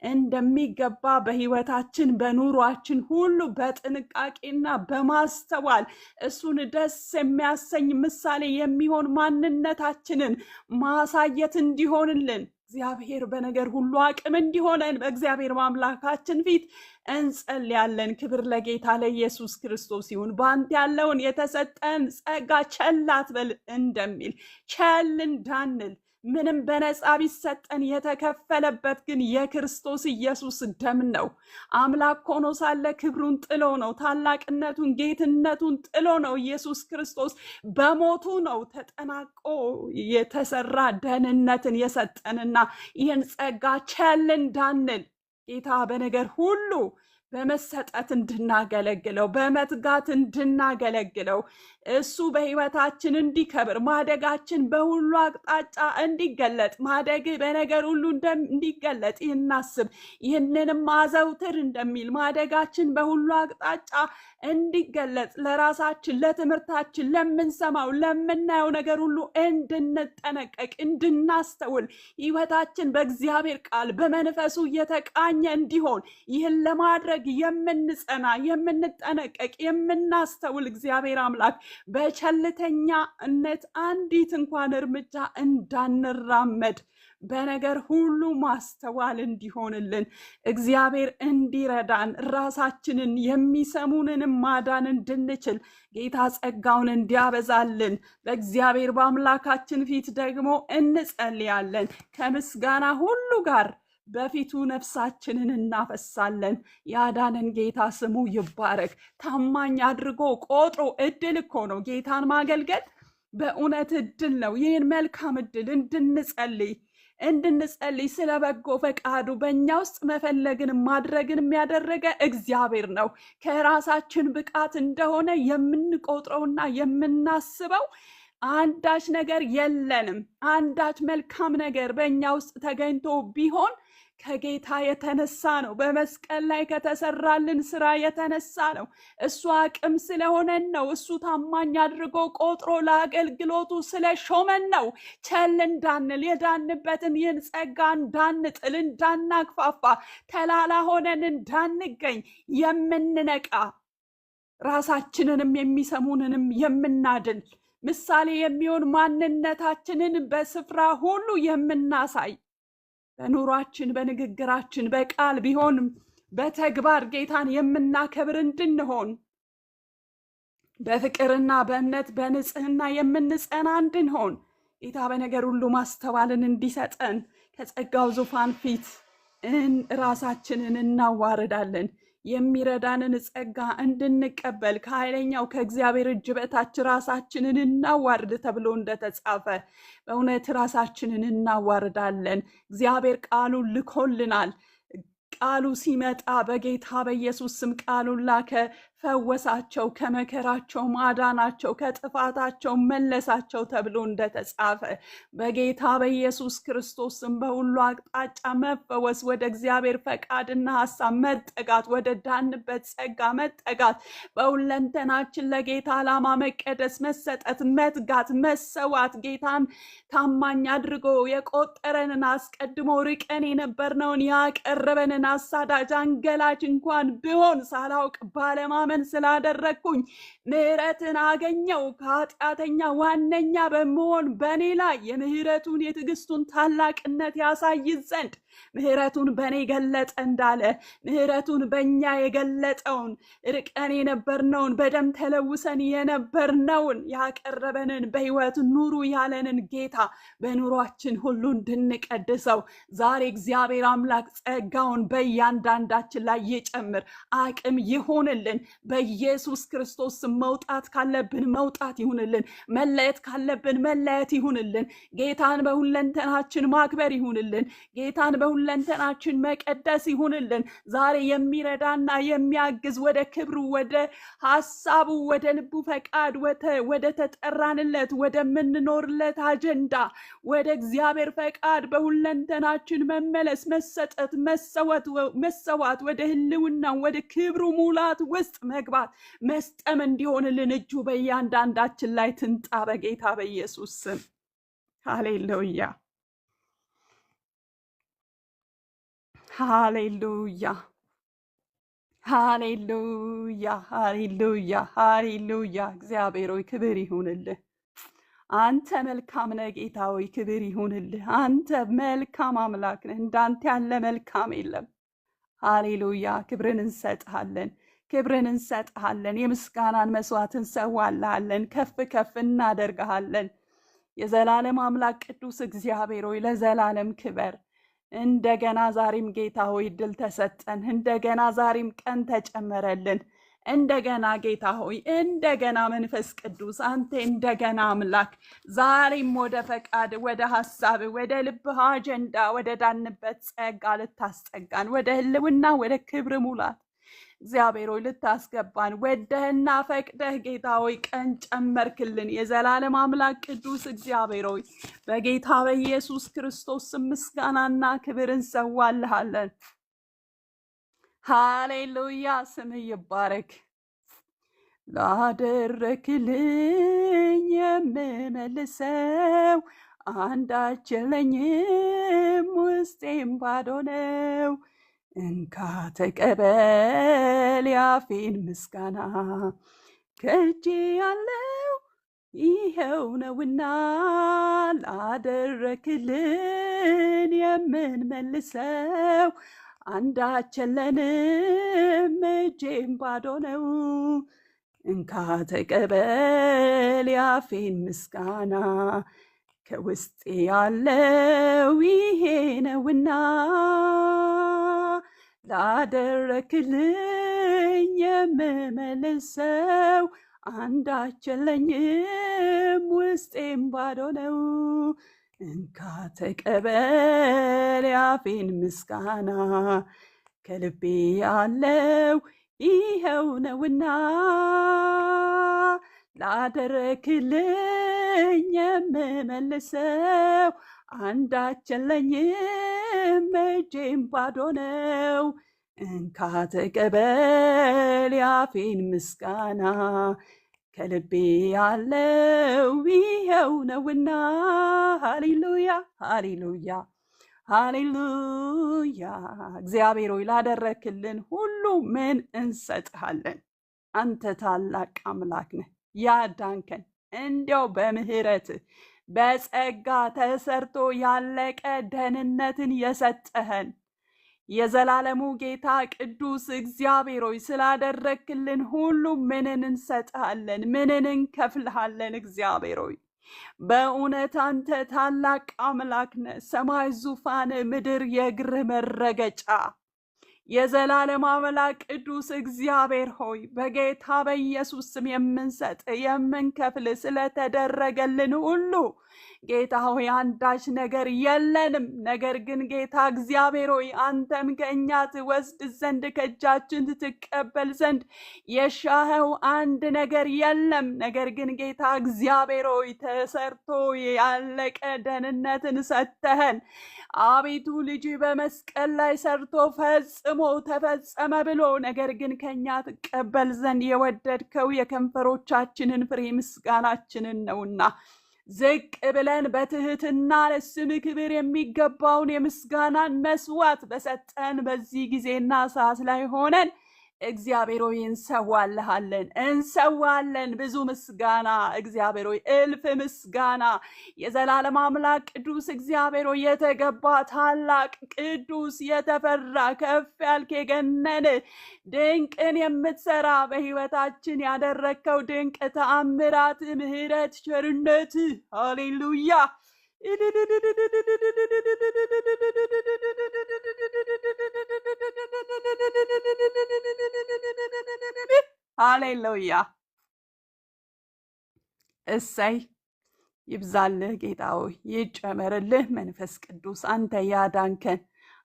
እንደሚገባ በህይወታችን በኑሯችን ሁሉ በጥንቃቄና በማስተዋል እሱን ደስ የሚያሰኝ ምሳሌ የሚሆን ማንነታችንን ማሳየት እንዲሆንልን እግዚአብሔር በነገር ሁሉ አቅም እንዲሆነን በእግዚአብሔር አምላካችን ፊት እንጸልያለን። ክብር ለጌታ ለኢየሱስ ክርስቶስ ይሁን። በአንተ ያለውን የተሰጠን ጸጋ ቸል አትበል እንደሚል ቸል እንዳንል ምንም በነፃ ቢሰጠን የተከፈለበት ግን የክርስቶስ ኢየሱስ ደም ነው። አምላክ ሆኖ ሳለ ክብሩን ጥሎ ነው፣ ታላቅነቱን ጌትነቱን ጥሎ ነው። ኢየሱስ ክርስቶስ በሞቱ ነው ተጠናቆ የተሰራ ደህንነትን የሰጠንና ይህን ጸጋ ቸል እንዳንል ጌታ በነገር ሁሉ በመሰጠት እንድናገለግለው በመትጋት እንድናገለግለው እሱ በህይወታችን እንዲከብር ማደጋችን በሁሉ አቅጣጫ እንዲገለጥ ማደግ በነገር ሁሉ እንዲገለጥ ይህናስብ ይህንንም አዘውትር እንደሚል ማደጋችን በሁሉ አቅጣጫ እንዲገለጥ ለራሳችን ለትምህርታችን ለምንሰማው ለምናየው ነገር ሁሉ እንድንጠነቀቅ እንድናስተውል ህይወታችን በእግዚአብሔር ቃል በመንፈሱ የተቃኘ እንዲሆን ይህን ለማድረግ የምንጸና የምንጠነቀቅ የምናስተውል እግዚአብሔር አምላክ በቸልተኛነት አንዲት እንኳን እርምጃ እንዳንራመድ በነገር ሁሉ ማስተዋል እንዲሆንልን እግዚአብሔር እንዲረዳን ራሳችንን የሚሰሙንንም ማዳን እንድንችል ጌታ ጸጋውን እንዲያበዛልን በእግዚአብሔር በአምላካችን ፊት ደግሞ እንጸልያለን። ከምስጋና ሁሉ ጋር በፊቱ ነፍሳችንን እናፈሳለን። ያዳነን ጌታ ስሙ ይባረክ። ታማኝ አድርጎ ቆጥሮ እድል እኮ ነው ጌታን ማገልገል፣ በእውነት እድል ነው። ይህን መልካም እድል እንድንጸልይ ስለ በጎ ፈቃዱ በእኛ ውስጥ መፈለግን ማድረግን የሚያደረገ እግዚአብሔር ነው። ከራሳችን ብቃት እንደሆነ የምንቆጥረውና የምናስበው አንዳች ነገር የለንም። አንዳች መልካም ነገር በእኛ ውስጥ ተገኝቶ ቢሆን ከጌታ የተነሳ ነው። በመስቀል ላይ ከተሰራልን ስራ የተነሳ ነው። እሱ አቅም ስለሆነን ነው። እሱ ታማኝ አድርጎ ቆጥሮ ለአገልግሎቱ ስለሾመን ነው። ቸል እንዳንል የዳንበትን ይህን ጸጋ እንዳንጥል እንዳናክፋፋ ተላላ ሆነን እንዳንገኝ የምንነቃ ራሳችንንም የሚሰሙንንም የምናድን ምሳሌ የሚሆን ማንነታችንን በስፍራ ሁሉ የምናሳይ በኑሯችን በንግግራችን በቃል ቢሆንም በተግባር ጌታን የምናከብር እንድንሆን በፍቅርና በእምነት በንጽህና የምንጸና እንድንሆን ጌታ በነገር ሁሉ ማስተዋልን እንዲሰጠን ከጸጋው ዙፋን ፊት ራሳችንን እናዋርዳለን። የሚረዳንን ጸጋ እንድንቀበል ከኃይለኛው ከእግዚአብሔር እጅ በታች ራሳችንን እናዋርድ ተብሎ እንደተጻፈ በእውነት ራሳችንን እናዋርዳለን። እግዚአብሔር ቃሉን ልኮልናል። ቃሉ ሲመጣ በጌታ በኢየሱስ ስም ቃሉን ላከ፣ ፈወሳቸው፣ ከመከራቸው ማዳናቸው፣ ከጥፋታቸው መለሳቸው ተብሎ እንደተጻፈ በጌታ በኢየሱስ ክርስቶስ ስም በሁሉ አቅጣጫ መፈወስ፣ ወደ እግዚአብሔር ፈቃድና ሐሳብ መጠጋት፣ ወደ ዳንበት ጸጋ መጠጋት፣ በሁለንተናችን ለጌታ ዓላማ መቀደስ፣ መሰጠት፣ መትጋት፣ መሰዋት፣ ጌታን ታማኝ አድርጎ የቆጠረንን አስቀድሞ ርቀን የነበርነውን ያቀረበንን አሳዳጅ አንገላች እንኳን ቢሆን ሳላውቅ ባለማመን ስላደረግኩኝ ምሕረትን አገኘው። ከኃጢአተኛ ዋነኛ በመሆን በእኔ ላይ የምሕረቱን የትዕግስቱን ታላቅነት ያሳይ ዘንድ ምሕረቱን በእኔ ገለጠ እንዳለ ምሕረቱን በእኛ የገለጠውን ርቀን የነበርነውን በደም ተለውሰን የነበርነውን ያቀረበንን በሕይወት ኑሩ ያለንን ጌታ በኑሯችን ሁሉ እንድንቀድሰው ዛሬ እግዚአብሔር አምላክ ጸጋውን በእያንዳንዳችን ላይ ይጨምር፣ አቅም ይሁንልን። በኢየሱስ ክርስቶስ መውጣት ካለብን መውጣት ይሁንልን፣ መለየት ካለብን መለየት ይሁንልን። ጌታን በሁለንተናችን ማክበር ይሁንልን። ጌታን በሁለንተናችን መቀደስ ይሁንልን። ዛሬ የሚረዳና የሚያግዝ ወደ ክብሩ፣ ወደ ሐሳቡ፣ ወደ ልቡ ፈቃድ፣ ወደ ተጠራንለት ወደምንኖርለት አጀንዳ፣ ወደ እግዚአብሔር ፈቃድ በሁለንተናችን መመለስ፣ መሰጠት፣ መሰዋት፣ ወደ ህልውና ወደ ክብሩ ሙላት ውስጥ መግባት፣ መስጠም እንዲሆንልን እጁ በእያንዳንዳችን ላይ ትንጣ በጌታ በኢየሱስ ስም። ሃሌሉያ ሃሌሉያ ሃሌሉያ ሃሌሉያ ሃሌሉያ። እግዚአብሔር ሆይ ክብር ይሁንልህ። አንተ መልካም ነህ ጌታ ሆይ ክብር ይሁንልህ። አንተ መልካም አምላክ ነህ። እንዳንተ ያለ መልካም የለም። ሃሌሉያ። ክብርን እንሰጥሃለን፣ ክብርን እንሰጥሃለን። የምስጋናን መስዋዕት እንሰዋልሃለን። ከፍ ከፍ እናደርግሃለን። የዘላለም አምላክ ቅዱስ እግዚአብሔር ሆይ ለዘላለም ክበር። እንደገና ዛሬም ጌታ ሆይ ድል ተሰጠን። እንደገና ዛሬም ቀን ተጨመረልን። እንደገና ጌታ ሆይ እንደገና መንፈስ ቅዱስ አንተ እንደገና አምላክ ዛሬም ወደ ፈቃድ፣ ወደ ሐሳብ፣ ወደ ልብህ አጀንዳ፣ ወደ ዳንበት ጸጋ ልታስጠጋን፣ ወደ ህልውና፣ ወደ ክብር ሙላት እግዚአብሔር ሆይ ልታስገባን ወደህና ፈቅደህ ጌታ ሆይ ቀን ጨመርክልን። የዘላለም አምላክ ቅዱስ እግዚአብሔር ሆይ በጌታ በኢየሱስ ክርስቶስ ምስጋናና ክብር እንሰዋልሃለን። ሃሌሉያ። ስምህ ይባረክ። ላደረክልኝ የምመልሰው አንዳች የለኝም፣ ውስጤም ባዶ ነው። እንካ ተቀበል ያፌን ምስጋና፣ ከእጄ ያለው ይኸው ነውና ላደረክልን የምንመልሰው አንዳች የለንም፣ እጄም ባዶ ነው። እንካ ተቀበል ያፌን ምስጋና፣ ከውስጤ ያለው ይሄ ነውና ላደረክልኝ የምመልሰው አንዳች የለኝም፣ ውስጤም ባዶ ነው። እንካ ተቀበል ያፌን ምስጋና፣ ከልቤ ያለው ይኸው ነውና ላደረክልኝ የምመልሰው አንዳች የለኝም፣ እጄም ባዶ ነው። እንካ ተቀበል ያፌን ምስጋና፣ ከልቤ ያለው ይኸው ነውና። ሃሌሉያ ሃሌሉያ ሃሌሉያ። እግዚአብሔር ሆይ ላደረክልን ሁሉ ምን እንሰጥሃለን? አንተ ታላቅ አምላክ ነህ። ያዳንከን እንዲያው በምህረትህ በጸጋ ተሰርቶ ያለቀ ደህንነትን የሰጠህን የዘላለሙ ጌታ ቅዱስ እግዚአብሔር ሆይ ስላደረክልን ሁሉ ምንን እንሰጥሃለን? ምንን እንከፍልሃለን? እግዚአብሔር ሆይ በእውነት አንተ ታላቅ አምላክ ነህ። ሰማይ ዙፋን፣ ምድር የእግር መረገጫ። የዘላለም አምላክ ቅዱስ እግዚአብሔር ሆይ በጌታ በኢየሱስ ስም የምንሰጥ የምንከፍል ስለተደረገልን ሁሉ ጌታ ሆይ አንዳች ነገር የለንም። ነገር ግን ጌታ እግዚአብሔር ሆይ አንተም ከእኛ ትወስድ ዘንድ ከእጃችን ትቀበል ዘንድ የሻኸው አንድ ነገር የለም። ነገር ግን ጌታ እግዚአብሔር ሆይ ተሰርቶ ያለቀ ደህንነትን ሰጥተህን አቤቱ ልጅ በመስቀል ላይ ሰርቶ ፈጽሞ ተፈጸመ ብሎ ነገር ግን ከእኛ ትቀበል ዘንድ የወደድከው የከንፈሮቻችንን ፍሬ ምስጋናችንን ነውና ዝቅ ብለን በትህትና ለስም ክብር የሚገባውን የምስጋናን መስዋዕት በሰጠን በዚህ ጊዜና ሰዓት ላይ ሆነን እግዚአብሔር ሆይ እንሰዋለን። ብዙ ምስጋና እግዚአብሔር ሆይ እልፍ ምስጋና የዘላለም አምላክ ቅዱስ እግዚአብሔር ሆይ የተገባ ታላቅ ቅዱስ የተፈራ ከፍ ያልክ የገነን ድንቅን የምትሰራ በሕይወታችን ያደረግከው ድንቅ ተአምራት፣ ምሕረት፣ ቸርነት ሃሌሉያ ሃሌሉያ እሰይ ይብዛልህ ጌታ ሆይ ይጨመርልህ መንፈስ ቅዱስ። አንተ ያዳንከን፣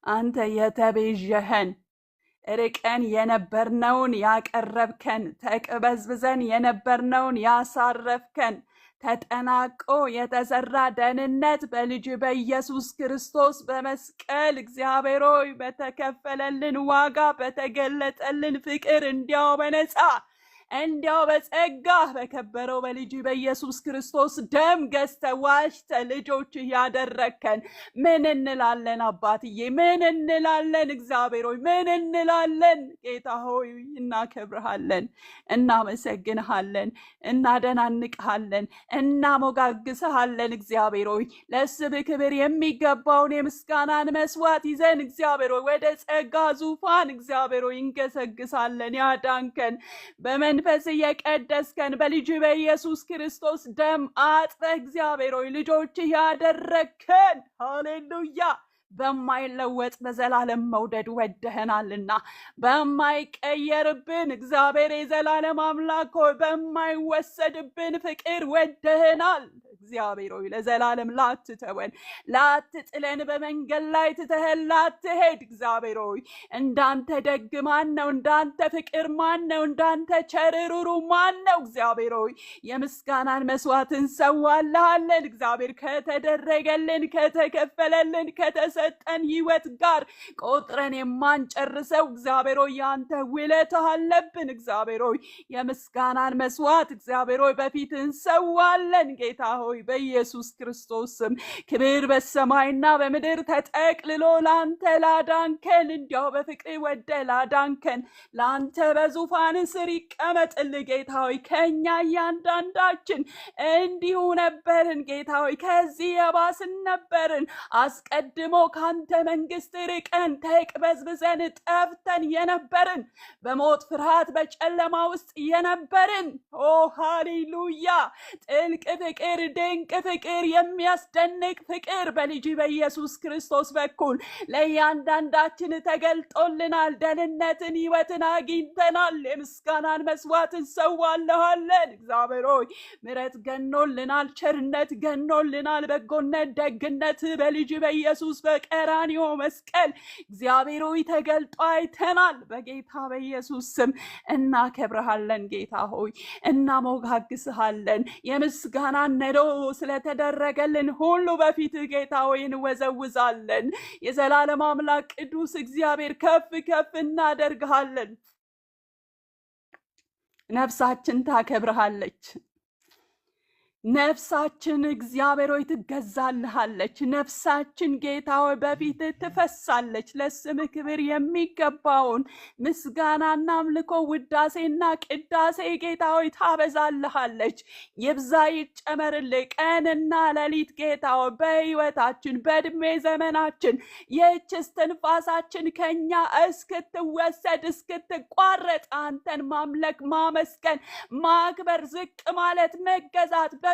አንተ የተቤዠኸን፣ ርቀን የነበርነውን ያቀረብከን፣ ተቅበዝብዘን የነበርነውን ያሳረፍከን፣ ተጠናቆ የተሰራ ደህንነት በልጅ በኢየሱስ ክርስቶስ በመስቀል እግዚአብሔር ሆይ በተከፈለልን ዋጋ በተገለጠልን ፍቅር እንዲያው በነፃ እንዲያው በጸጋ በከበረው በልጅ በኢየሱስ ክርስቶስ ደም ገዝተ ዋሽተ ልጆች ያደረከን ምን እንላለን? አባትዬ ምን እንላለን? እግዚአብሔር ሆይ ምን እንላለን? ጌታ ሆይ እናከብርሃለን፣ እናመሰግንሃለን፣ እናደናንቅሃለን፣ እናሞጋግስሃለን። እግዚአብሔር ሆይ ለስም ክብር የሚገባውን የምስጋናን መስዋዕት ይዘን እግዚአብሔር ሆይ ወደ ጸጋ ዙፋን እግዚአብሔር ሆይ እንገሰግሳለን። ያዳንከን በመንፈስ የቀደስከን በልጅ በኢየሱስ ክርስቶስ ደም አጥበህ እግዚአብሔር ሆይ ልጆች ያደረግከን ሃሌሉያ በማይለወጥ በዘላለም መውደድ ወደህናልና በማይቀየርብን እግዚአብሔር የዘላለም አምላክ ሆይ በማይወሰድብን ፍቅር ወደህናል። እግዚአብሔር ሆይ ለዘላለም ላትተወን ላትጥለን በመንገድ ላይ ትተኸን ላትሄድ እግዚአብሔር ሆይ እንዳንተ ደግ ማን ነው? እንዳንተ ፍቅር ማን ነው? እንዳንተ ቸር ሩሩ ማን ነው? እግዚአብሔር ሆይ የምስጋናን መስዋዕት እንሰዋልሃለን። እግዚአብሔር ከተደረገልን ከተከፈለልን ከተሰጠን ሕይወት ጋር ቆጥረን የማንጨርሰው እግዚአብሔር ሆይ ያንተ ውለታ አለብን። እግዚአብሔር ሆይ የምስጋናን መስዋዕት እግዚአብሔር ሆይ በፊት እንሰዋለን። ጌታ ሆይ በኢየሱስ ክርስቶስ ስም ክብር በሰማይና በምድር ተጠቅልሎ ላንተ ላዳንከን እንዲያው በፍቅር ወደ ላዳንከን ላንተ በዙፋን ስር ይቀመጥልህ። ጌታ ሆይ ከኛ እያንዳንዳችን እንዲሁ ነበርን። ጌታ ሆይ ከዚህ የባስን ነበርን። አስቀድሞ ካንተ መንግስት ርቀን ተቅበዝብዘን ጠፍተን የነበርን በሞት ፍርሃት በጨለማ ውስጥ የነበርን ኦ ሃሌሉያ ጥልቅ ፍቅር ድንቅ ፍቅር የሚያስደንቅ ፍቅር በልጅ በኢየሱስ ክርስቶስ በኩል ለእያንዳንዳችን ተገልጦልናል። ደህንነትን ሕይወትን አግኝተናል። የምስጋናን መስዋዕት እንሰዋልሃለን። እግዚአብሔር ሆይ ምሕረት ገኖልናል፣ ቸርነት ገኖልናል፣ በጎነት ደግነት በልጅ በኢየሱስ በቀራንዮ መስቀል እግዚአብሔር ሆይ ተገልጦ አይተናል። በጌታ በኢየሱስ ስም እናከብርሃለን። ጌታ ሆይ እናሞጋግስሃለን። የምስጋናን ነዶ ስለተደረገልን ሁሉ በፊት ጌታ ሆይ እንወዘውዛለን። የዘላለም አምላክ ቅዱስ እግዚአብሔር ከፍ ከፍ እናደርግሃለን። ነፍሳችን ታከብርሃለች። ነፍሳችን እግዚአብሔር ሆይ ትገዛልሃለች። ነፍሳችን ጌታ ሆይ በፊት ትፈሳለች። ለስምህ ክብር የሚገባውን ምስጋናና አምልኮ ውዳሴና ቅዳሴ ጌታ ሆይ ታበዛልሃለች። ይብዛ ይጨመርልህ ቀንና ሌሊት ጌታ ሆይ በሕይወታችን በዕድሜ ዘመናችን ይህች እስትንፋሳችን ከኛ እስክትወሰድ እስክትቋረጥ አንተን ማምለክ፣ ማመስገን፣ ማክበር፣ ዝቅ ማለት፣ መገዛት፣ በፊት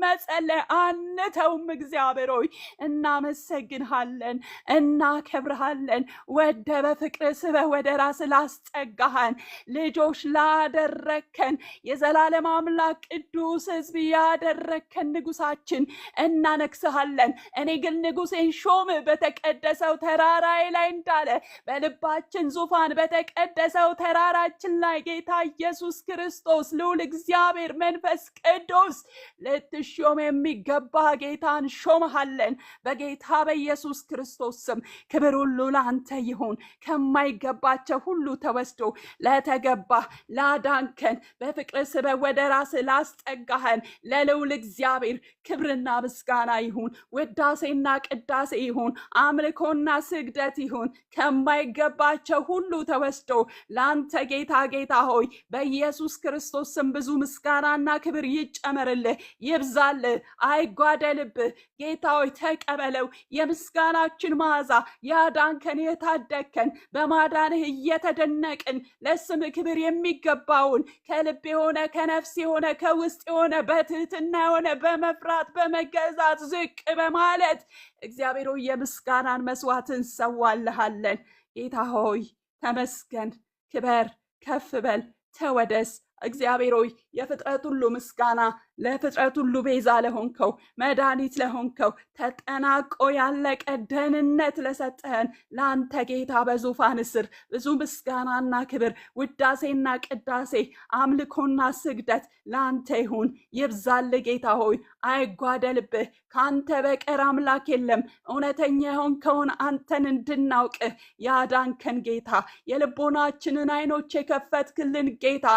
መጸለይ አንተውም። እግዚአብሔር ሆይ እናመሰግንሃለን፣ እናከብርሃለን። ወደ በፍቅር ስበህ ወደ ራስ ላስጠጋሃን ልጆች ላደረከን የዘላለም አምላክ ቅዱስ ሕዝብ ያደረከን ንጉሳችን እናነግስሃለን። እኔ ግን ንጉሴን ሾም በተቀደሰው ተራራዬ ላይ እንዳለ በልባችን ዙፋን በተቀደሰው ተራራችን ላይ ጌታ ኢየሱስ ክርስቶስ ልዑል እግዚአብሔር መንፈስ ቅዱስ ልትሾም የሚገባ ጌታን ሾመሃለን። በጌታ በኢየሱስ ክርስቶስ ስም ክብር ሁሉ ለአንተ ይሁን። ከማይገባቸው ሁሉ ተወስዶ ለተገባ ላዳንከን በፍቅር ስበህ ወደ ራስህ ላስጠጋኸን ለልዑል እግዚአብሔር ክብርና ምስጋና ይሁን፣ ውዳሴና ቅዳሴ ይሁን፣ አምልኮና ስግደት ይሁን። ከማይገባቸው ሁሉ ተወስዶ ለአንተ ጌታ ጌታ ሆይ በኢየሱስ ክርስቶስ ስም ብዙ ምስጋናና ክብር ይጨመርልህ፣ ይብዛልህ፣ አይጓደልብህ። ጌታ ሆይ ተቀበለው። የምስጋናችን መዓዛ ያዳንከን የታደግከን በማዳንህ እየተደነቅን ለስምህ ክብር የሚገባውን ከልብ የሆነ ከነፍስ የሆነ ከውስጥ የሆነ በትህትና የሆነ በመፍራት በመገዛት ዝቅ በማለት እግዚአብሔር ሆይ የምስጋናን መስዋዕት እንሰዋልሃለን። ጌታ ሆይ ተመስገን፣ ክበር፣ ከፍ በል፣ ተወደስ። እግዚአብሔር ሆይ የፍጥረት ሁሉ ምስጋና ለፍጥረት ሁሉ ቤዛ ለሆንከው መድኃኒት ለሆንከው ተጠናቆ ያለቀ ደህንነት ለሰጠህን ለአንተ ጌታ በዙፋን ስር ብዙ ምስጋናና ክብር ውዳሴና ቅዳሴ አምልኮና ስግደት ለአንተ ይሁን። ይብዛልህ ጌታ ሆይ አይጓደልብህ። ከአንተ በቀር አምላክ የለም። እውነተኛ የሆንከውን አንተን እንድናውቅህ ያዳንከን ጌታ የልቦናችንን አይኖች የከፈትክልን ጌታ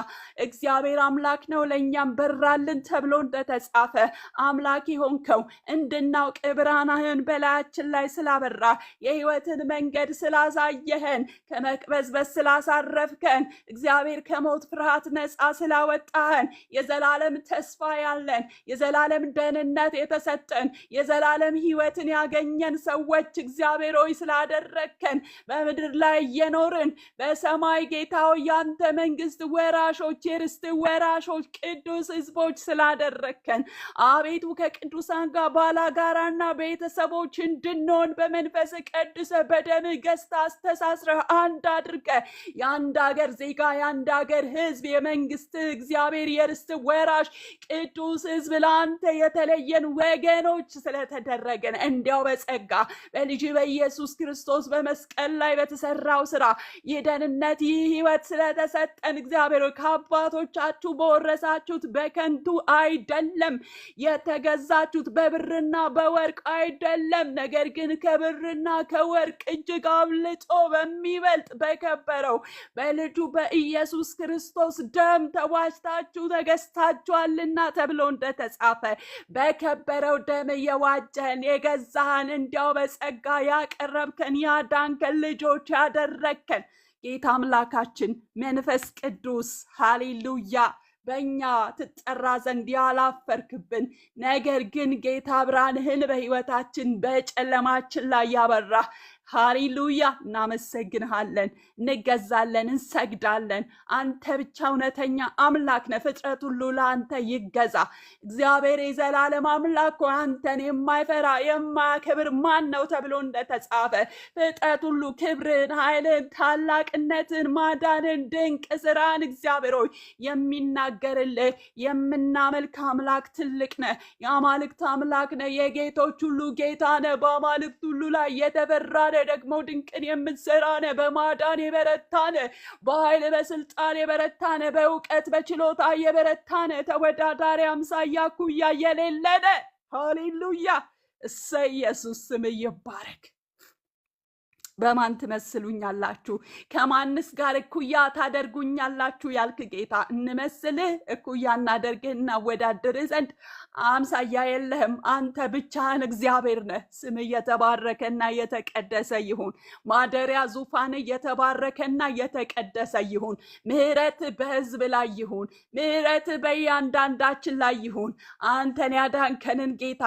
እግዚአብሔር አምላክ ነው፣ ለእኛም በራልን ተብሎ እንደተጻፈ አምላክ ሆንከው እንድናውቅ ብርሃንህን በላያችን ላይ ስላበራ የሕይወትን መንገድ ስላሳየህን ከመቅበዝበዝ ስላሳረፍከን እግዚአብሔር ከሞት ፍርሃት ነፃ ስላወጣህን የዘላለም ተስፋ ያለን የዘላለም ደህንነት የተሰጠን የዘላለም ሕይወትን ያገኘን ሰዎች እግዚአብሔር ሆይ ስላደረግከን በምድር ላይ እየኖርን በሰማይ ጌታ ሆይ ያንተ መንግስት ወራሾች የርስት ወራሾች ቅዱስ ሕዝቦች ስላደረከን አቤቱ ከቅዱሳን ጋር ባላጋራና ቤተሰቦች እንድንሆን በመንፈስ ቀድሰ በደም ገዝተህ አስተሳስረህ አንድ አድርገ የአንድ ሀገር ዜጋ የአንድ ሀገር ሕዝብ የመንግስት እግዚአብሔር የርስት ወራሽ ቅዱስ ሕዝብ ለአንተ የተለየን ወገኖች ስለተደረገን እንዲያው በጸጋ በልጅ በኢየሱስ ክርስቶስ በመስቀል ላይ በተሰራው ስራ የደህንነት ይህ ሕይወት ስለተሰጠን እግዚአብሔር ከአባቶቻችሁ በወረሳችሁት በከንቱ አይደለም። የተገዛችሁት በብርና በወርቅ አይደለም፣ ነገር ግን ከብርና ከወርቅ እጅግ አብልጦ በሚበልጥ በከበረው በልጁ በኢየሱስ ክርስቶስ ደም ተዋጅታችሁ ተገዝታችኋልና ተብሎ እንደተጻፈ በከበረው ደም የዋጀህን የገዛህን እንዲያው በጸጋ ያቀረብከን ያዳንከን ልጆች ያደረግከን ጌታ አምላካችን መንፈስ ቅዱስ ሃሌሉያ በእኛ ትጠራ ዘንድ ያላፈርክብን ነገር ግን ጌታ ብርሃንህን በሕይወታችን በጨለማችን ላይ ያበራ ሃሌሉያ እናመሰግንሃለን፣ እንገዛለን፣ እንሰግዳለን። አንተ ብቻ እውነተኛ አምላክ ነህ። ፍጥረት ሁሉ ለአንተ ይገዛ። እግዚአብሔር የዘላለም አምላክ ሆይ አንተን የማይፈራ የማያከብር ማን ነው ተብሎ እንደተጻፈ ፍጥረት ሁሉ ክብርን፣ ኃይልን፣ ታላቅነትን፣ ማዳንን፣ ድንቅ ስራን እግዚአብሔር ሆይ የሚናገርልህ የምናመልክ አምላክ ትልቅ ነህ። የአማልክት አምላክ ነህ። የጌቶች ሁሉ ጌታ ነህ። በአማልክት ሁሉ ላይ የተፈራ ደግሞ ድንቅን የምትሰራነ በማዳን የበረታነ በኃይል በስልጣን የበረታነ በእውቀት በችሎታ የበረታነ ተወዳዳሪ አምሳያ ኩያ የሌለነ ሃሌሉያ። እሰይ ኢየሱስ ስም ይባረክ። በማን ትመስሉኛላችሁ? ከማንስ ጋር እኩያ ታደርጉኛላችሁ? ያልክ ጌታ እንመስልህ፣ እኩያ እናደርግህ፣ እናወዳድርህ ዘንድ አምሳያ የለህም። አንተ ብቻህን እግዚአብሔር ነህ። ስምህ የተባረከና የተቀደሰ ይሁን። ማደሪያ ዙፋን የተባረከና የተቀደሰ ይሁን። ምሕረት በሕዝብ ላይ ይሁን። ምሕረት በእያንዳንዳችን ላይ ይሁን። አንተን ያዳንከንን ጌታ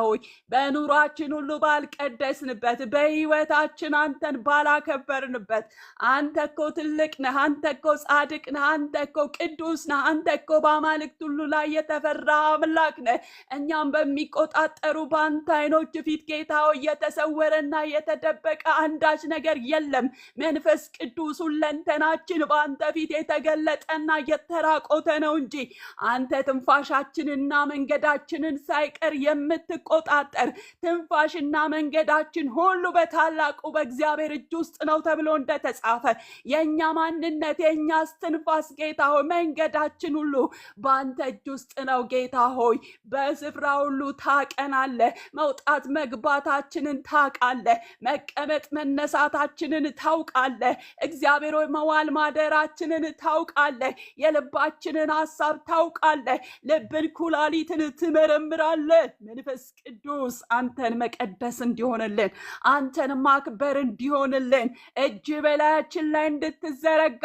ሆይ በኑሯችን ሁሉ ባልቀደስንበት፣ በሕይወታችን አንተን ባላከበርንበት፣ አንተ እኮ ትልቅ ነህ፣ አንተ እኮ ጻድቅ ነህ፣ አንተ እኮ ቅዱስ ነህ፣ አንተ እኮ በአማልክት ሁሉ ላይ የተፈራ አምላክ ነህ። እኛም በሚቆጣጠሩ በአንተ ዓይኖች ፊት ጌታ ሆይ የተሰወረና የተደበቀ አንዳች ነገር የለም። መንፈስ ቅዱስ ሁለንተናችን በአንተ ፊት የተገለጠና የተራቆተ ነው እንጂ አንተ ትንፋሻችንና መንገዳችንን ሳይቀር የምትቆጣጠር፣ ትንፋሽና መንገዳችን ሁሉ በታላቁ በእግዚአብሔር እጅ ውስጥ ነው ተብሎ እንደተጻፈ የእኛ ማንነት፣ የእኛ እስትንፋስ ጌታ ሆይ መንገዳችን ሁሉ በአንተ እጅ ውስጥ ነው። ጌታ ሆይ በስፍራ ሁሉ ታቀናለህ። መውጣት መግባታችንን ታውቃለህ። መቀመጥ መነሳታችንን ታውቃለህ። እግዚአብሔር ሆይ መዋል ማደራችንን ታውቃለህ። የልባችንን ሐሳብ ታውቃለህ። ልብን ኩላሊትን ትመረምራለህ። መንፈስ ቅዱስ አንተን መቀደስ እንዲሆንልን፣ አንተን ማክበር እንዲሆንልን፣ እጅ በላያችን ላይ እንድትዘረጋ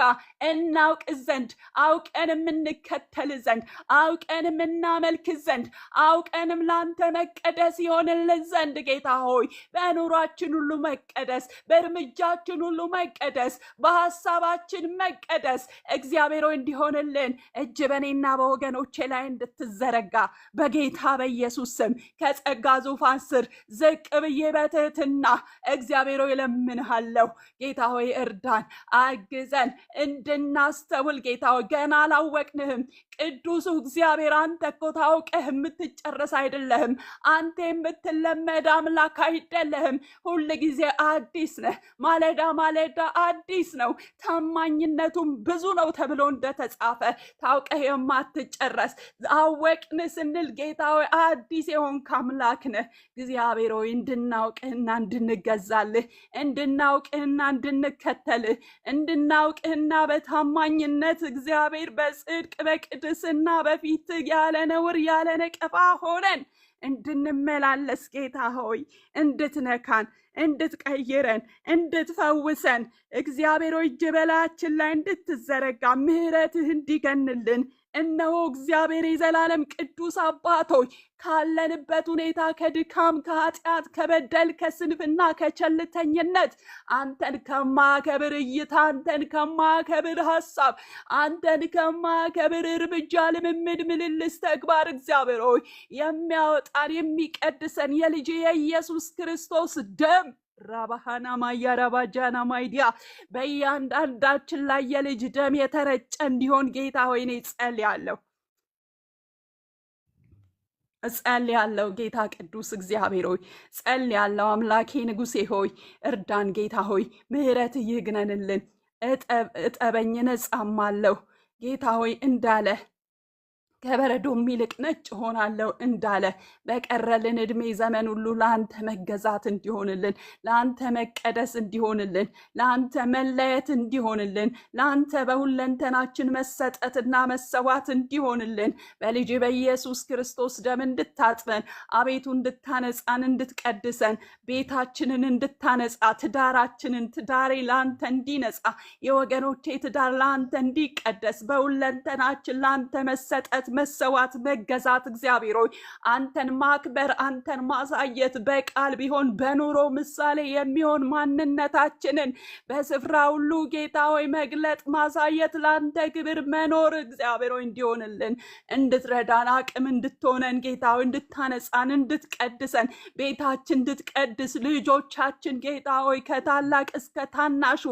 እናውቅ ዘንድ፣ አውቀንም እንከተል ዘንድ፣ አውቀንም እናመልክ ዘንድ፣ አውቀንም ላንተ መቀደስ ይሆንልን ዘንድ ጌታ ሆይ በኑሯችን ሁሉ መቀደስ፣ በእርምጃችን ሁሉ መቀደስ፣ በሐሳባችን መቀደስ እግዚአብሔር ሆይ እንዲሆንልን እጅ በእኔና በወገኖቼ ላይ እንድትዘረጋ በጌታ በኢየሱስ ስም ከጸጋ ዙፋን ስር ዝቅ ብዬ በትህትና እግዚአብሔር ሆይ እለምንሃለሁ። ጌታ ሆይ እርዳን፣ አግዘን እንድናስተውል። ጌታ ሆይ ገና አላወቅንህም። ቅዱሱ እግዚአብሔር አንተ እኮ ታውቀህ የምትጨርስ አይደለህም። አንተ የምትለመድ አምላክ አይደለህም። ሁል ጊዜ አዲስ ነህ። ማለዳ ማለዳ አዲስ ነው። ታማኝነቱም ብዙ ነው ተብሎ እንደተጻፈ ታውቀህ የማትጨረስ አወቅን ስንል ጌታ ሆይ አዲስ የሆንክ አምላክ ነህ። እግዚአብሔር ሆይ እንድናውቅህና እንድንገዛልህ፣ እንድናውቅህና እንድንከተልህ፣ እንድናውቅህና በታማኝነት እግዚአብሔር በጽድቅ በቅድስና በፊት ያለ ነውር ያለ ነቀፋ ሆነን እንድንመላለስ ጌታ ሆይ እንድትነካን፣ እንድትቀይረን፣ እንድትፈውሰን እግዚአብሔር ሆይ እጅ በላያችን ላይ እንድትዘረጋ ምሕረትህ እንዲገንልን እነሆ እግዚአብሔር የዘላለም ቅዱስ አባቶች ካለንበት ሁኔታ ከድካም፣ ከኃጢአት፣ ከበደል፣ ከስንፍና፣ ከቸልተኝነት አንተን ከማከብር እይታ፣ አንተን ከማከብር ሐሳብ፣ አንተን ከማከብር እርምጃ፣ ልምምድ፣ ምልልስ፣ ተግባር እግዚአብሔር ሆይ የሚያወጣን የሚቀድሰን የልጅ የኢየሱስ ክርስቶስ ደም ራባሃና ማያ ራባጃና ማይዲያ በእያንዳንዳችን ላይ የልጅ ደም የተረጨ እንዲሆን ጌታ ሆይ እኔ ጸልያለሁ። ጌታ ቅዱስ እግዚአብሔር ሆይ ጸልያለሁ። አምላኬ ንጉሴ ሆይ እርዳን። ጌታ ሆይ ምሕረትህ ይግነንልን። እጠበኝ ነጻማለሁ። ጌታ ሆይ እንዳለ ከበረዶ ይልቅ ነጭ ሆናለሁ እንዳለ በቀረልን እድሜ ዘመን ሁሉ ለአንተ መገዛት እንዲሆንልን፣ ለአንተ መቀደስ እንዲሆንልን፣ ለአንተ መለየት እንዲሆንልን፣ ለአንተ በሁለንተናችን መሰጠትና መሰዋት እንዲሆንልን በልጅ በኢየሱስ ክርስቶስ ደም እንድታጥበን አቤቱ እንድታነጻን፣ እንድትቀድሰን፣ ቤታችንን እንድታነጻ፣ ትዳሬ ለአንተ እንዲነጻ፣ የወገኖቼ ትዳር ለአንተ እንዲቀደስ፣ በሁለንተናችን ለአንተ መሰጠት፣ መሰዋት፣ መገዛት እግዚአብሔር ሆይ አንተን ማክበር፣ አንተን ማሳየት በቃል ቢሆን በኑሮ ምሳሌ የሚሆን ማንነታችንን በስፍራ ሁሉ ጌታ ሆይ መግለጥ፣ ማሳየት፣ ለአንተ ክብር መኖር እግዚአብሔር ሆይ እንዲሆንልን እንድትረዳን፣ አቅም እንድትሆነን ጌታ ሆይ እንድታነጻን፣ እንድትቀድሰን፣ ቤታችን እንድትቀድስ፣ ልጆቻችን ጌታ ሆይ ከታላቅ እስከ ታናሹ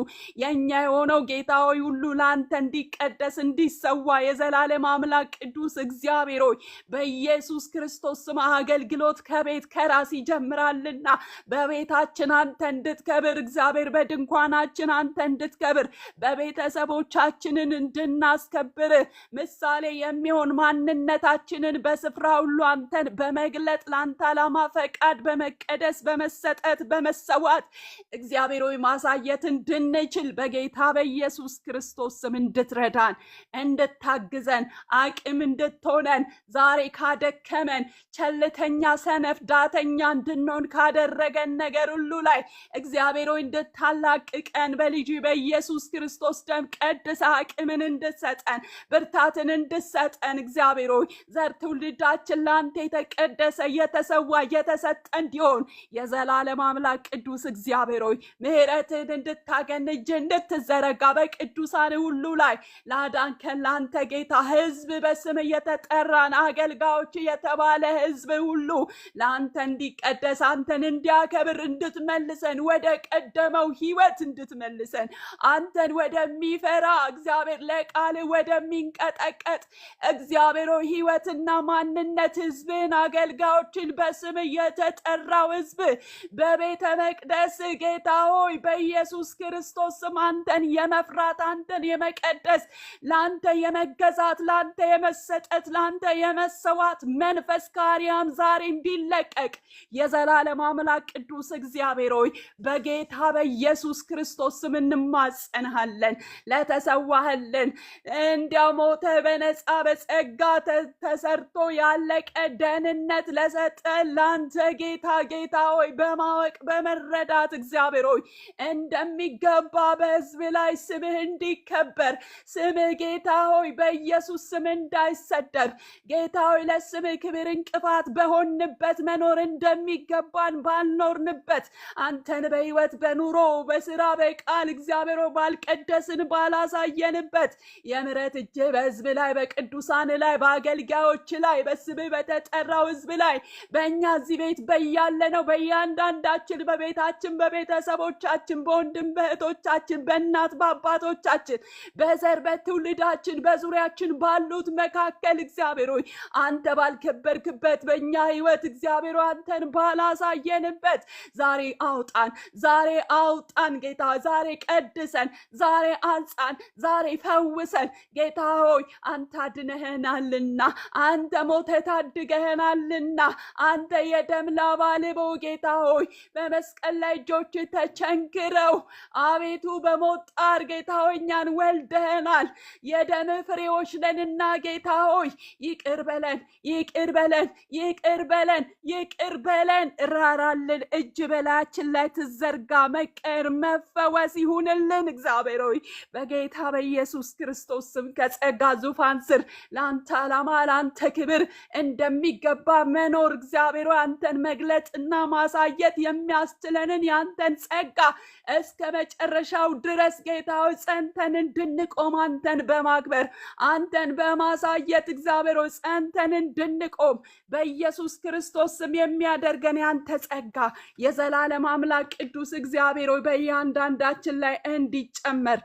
የኛ የሆነው ጌታ ሆይ ሁሉ ለአንተ እንዲቀደስ እንዲሰዋ የዘላለም አምላክ ቅዱስ ቅዱስ እግዚአብሔር ሆይ በኢየሱስ ክርስቶስ ስም አገልግሎት ከቤት ከራስ ይጀምራልና በቤታችን አንተ እንድትከብር እግዚአብሔር በድንኳናችን አንተ እንድትከብር በቤተሰቦቻችንን እንድናስከብር ምሳሌ የሚሆን ማንነታችንን በስፍራ ሁሉ አንተን በመግለጥ ለአንተ ዓላማ ፈቃድ በመቀደስ በመሰጠት በመሰዋት እግዚአብሔር ሆይ ማሳየት እንድንችል በጌታ በኢየሱስ ክርስቶስ ስም እንድትረዳን እንድታግዘን አቅም እንድትሆነን ዛሬ ካደከመን ቸልተኛ ሰነፍ ዳተኛ እንድንሆን ካደረገን ነገር ሁሉ ላይ እግዚአብሔር ሆይ እንድታላቅቀን በልጅ በኢየሱስ ክርስቶስ ደም ቀድሰ አቅምን እንድትሰጠን ብርታትን እንድትሰጠን እግዚአብሔር ሆይ ዘር ትውልዳችን ለአንተ የተቀደሰ የተሰዋ የተሰጠ እንዲሆን የዘላለም አምላክ ቅዱስ እግዚአብሔር ሆይ ምሕረትን እንድታገን እጅ እንድትዘረጋ በቅዱሳን ሁሉ ላይ ላዳንከን ለአንተ ጌታ ሕዝብ በስም የተጠራን አገልጋዮች የተባለ ሕዝብ ሁሉ ለአንተ እንዲቀደስ አንተን እንዲያከብር እንድትመልሰን ወደ ቀደመው ሕይወት እንድትመልሰን አንተን ወደሚፈራ እግዚአብሔር ለቃል ወደሚንቀጠቀጥ እግዚአብሔር ሕይወትና ማንነት ሕዝብን አገልጋዮችን በስም የተጠራው ሕዝብ በቤተ መቅደስ ጌታ ሆይ በኢየሱስ ክርስቶስ ስም አንተን የመፍራት አንተን የመቀደስ ለአንተ የመገዛት ለአንተ የመሰጠት ለአንተ የመሰዋት መንፈስ ካሪያም ዛሬ እንዲለቀቅ የዘላለም አምላክ ቅዱስ እግዚአብሔር ሆይ በጌታ በኢየሱስ ክርስቶስ ስም እንማጸንሃለን። ለተሰዋህልን እንዲያው ሞተ በነፃ በጸጋ ተሰርቶ ያለቀ ደህንነት ለሰጠን ለአንተ ጌታ ሆይ በማወቅ በመረዳት እግዚአብሔር ሆይ እንደሚገባ በሕዝብ ላይ ስምህ እንዲከበር ስምህ ጌታ ሆይ በኢየሱስ ስም እንዳይሰደብ ጌታ ሆይ ለስምህ ክብር እንቅፋት በሆንበት መኖር እንደሚገባን ባልኖርንበት አንተን በሕይወት በኑሮ በስራ በቃል እግዚአብሔር ሆይ ባልቀደስን ባላሳየንበት የምሕረት እጅ በሕዝብ ላይ በቅዱሳን ላይ በአገልጋዮች ላይ በስምህ በተጠራው ሕዝብ ላይ በእኛ እዚህ ቤት በያለነው በእያንዳንዳችን በቤታችን በቤተሰቦቻችን በወንድም በእህቶቻችን በእናት በአባቶቻችን በዘር በትውልዳችን በዙሪያችን ባሉት መካከል እግዚአብሔር ሆይ አንተ ባልከበርክበት በእኛ ሕይወት እግዚአብሔር አንተን ባላሳየንበት ዛሬ አውጣን ጌታ ዛሬ ቀድሰን ዛሬ አንጻን ዛሬ ፈውሰን ጌታ ሆይ አንተ አድነህናልና አንተ ሞተህ ታድገህናልና አንተ የደም ላባ ልቦ ጌታ ሆይ በመስቀል ላይ እጆች ተቸንክረው አቤቱ በሞት ጣር ጌታ ሆይ እኛን ወልደህናል የደም ፍሬዎች ነንና ጌታ ሆይ ይቅር በለን እራራልን እጅ በላያችን ላይ ትዘርጋ መቀር መፈወስ ይሁንልን እግዚአብሔር ሆይ በጌታ በኢየሱስ ክርስቶስ ስም ከጸጋ ዙፋን ስር ለአንተ ዓላማ ለአንተ ክብር እንደሚገባ መኖር እግዚአብሔር ሆይ አንተን መግለጥና ማሳየት የሚያስችለንን የአንተን ጸጋ እስከ መጨረሻው ድረስ ጌታ ሆይ ጸንተን እንድንቆም አንተን በማክበር አንተን በማሳየት እግዚአብሔር ሆይ ጸንተን እንድንቆም በኢየሱስ ክርስቶስ ስም የሚያደርገን ያንተ ጸጋ የዘላለም አምላክ ቅዱስ እግዚአብሔር ሆይ በእያንዳንዳችን ላይ እንዲጨመር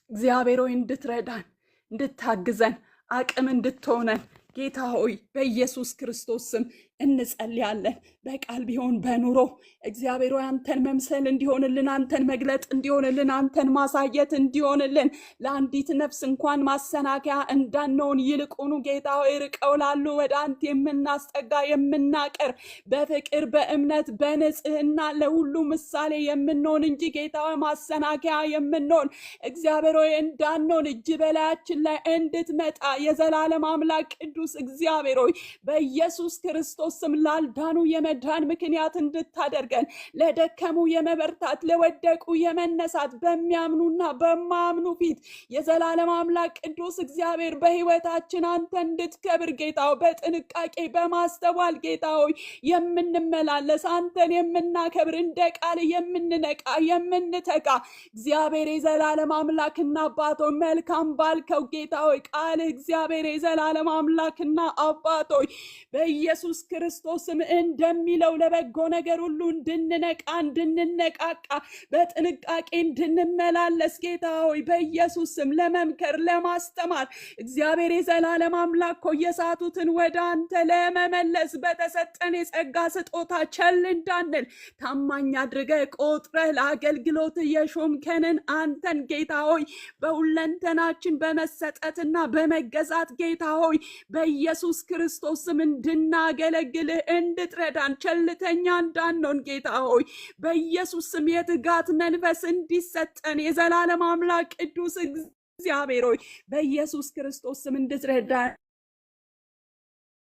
እግዚአብሔር ሆይ እንድትረዳን እንድታግዘን አቅም እንድትሆነን ጌታ ሆይ በኢየሱስ ክርስቶስ ስም እንጸልያለን። በቃል ቢሆን በኑሮ እግዚአብሔር ሆይ አንተን መምሰል እንዲሆንልን አንተን መግለጥ እንዲሆንልን አንተን ማሳየት እንዲሆንልን ለአንዲት ነፍስ እንኳን ማሰናከያ እንዳንሆን ይልቁኑ ጌታ ሆይ ርቀው ላሉ ወደ አንተ የምናስጠጋ የምናቀር በፍቅር በእምነት በንጽህና ለሁሉ ምሳሌ የምንሆን እንጂ ጌታ ሆይ ማሰናከያ የምንሆን እግዚአብሔር ሆይ እንዳንሆን እጅ በላያችን ላይ እንድትመጣ የዘላለም አምላክ ቅዱስ እግዚአብሔር ሆይ በኢየሱስ ክርስቶስ ስም ላልዳኑ የመዳን ምክንያት እንድታደርገን ለደከሙ የመበርታት ለወደቁ የመነሳት በሚያምኑና በማያምኑ ፊት የዘላለም አምላክ ቅዱስ እግዚአብሔር በሕይወታችን አንተ እንድትከብር ጌታ ሆይ በጥንቃቄ በማስተዋል ጌታ ሆይ የምንመላለስ አንተን የምናከብር እንደ ቃል የምንነቃ የምንተጋ እግዚአብሔር የዘላለም አምላክና አባት ሆይ መልካም ባልከው ጌታ ሆይ ቃል እግዚአብሔር የዘላለም አምላክና አባት ሆይ በኢየሱስ ክርስቶስም እንደሚለው ለበጎ ነገር ሁሉ እንድንነቃ እንድንነቃቃ በጥንቃቄ እንድንመላለስ ጌታ ሆይ በኢየሱስ ስም ለመምከር ለማስተማር እግዚአብሔር የዘላለም አምላክ ሆይ የሳቱትን ወደ አንተ ለመመለስ በተሰጠን የጸጋ ስጦታ ቸል እንዳንል ታማኝ አድርገህ ቆጥረህ ለአገልግሎት የሾምከንን አንተን ጌታ ሆይ በሁለንተናችን በመሰጠትና በመገዛት ጌታ ሆይ በኢየሱስ ክርስቶስ ስም እንድናገለግልህ እንድትረዳን ቸልተኛ እንዳንሆን ጌታ ሆይ በኢየሱስ ስም የትጋት መንፈስ እንዲሰጠን የዘላለም አምላክ ቅዱስ እግዚአብሔር ሆይ በኢየሱስ ክርስቶስ ስም እንድትረዳን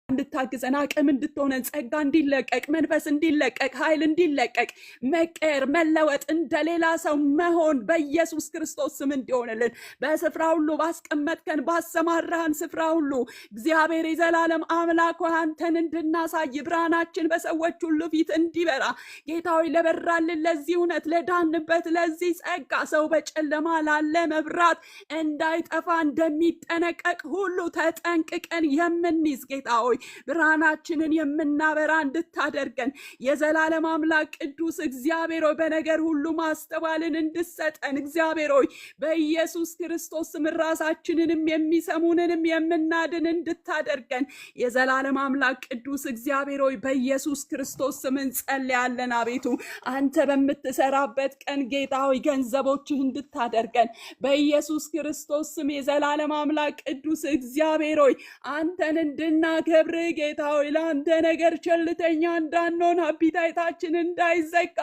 እንድታግዘን አቅም እንድትሆነን ጸጋ እንዲለቀቅ መንፈስ እንዲለቀቅ ኃይል እንዲለቀቅ መቀየር መለወጥ እንደሌላ ሰው መሆን በኢየሱስ ክርስቶስ ስም እንዲሆንልን በስፍራ ሁሉ ባስቀመጥከን ባሰማራህን ስፍራ ሁሉ እግዚአብሔር የዘላለም አምላክ አንተን እንድናሳይ ብርሃናችን በሰዎች ሁሉ ፊት እንዲበራ ጌታ ሆይ ለበራልን ለዚህ እውነት ለዳንበት ለዚህ ጸጋ ሰው በጨለማ ላለ መብራት እንዳይጠፋ እንደሚጠነቀቅ ሁሉ ተጠንቅቀን የምንይዝ ጌታ ሆይ ብርሃናችንን የምናበራ እንድታደርገን የዘላለም አምላክ ቅዱስ እግዚአብሔር ሆይ በነገር ሁሉ ማስተዋልን እንድሰጠን እግዚአብሔር ሆይ በኢየሱስ ክርስቶስ ስም ራሳችንንም የሚሰሙንንም የምናድን እንድታደርገን የዘላለም አምላክ ቅዱስ እግዚአብሔር ሆይ በኢየሱስ ክርስቶስ ስም እንጸልያለን። አቤቱ አንተ በምትሰራበት ቀን ጌታ ሆይ ገንዘቦችህ እንድታደርገን በኢየሱስ ክርስቶስ ስም የዘላለም አምላክ ቅዱስ እግዚአብሔር ሆይ አንተን እንድናከብር ጌታ ሆይ ለአንተ ነገር ቸልተኛ እንዳንሆን አፒታይታችን እንዳይዘጋ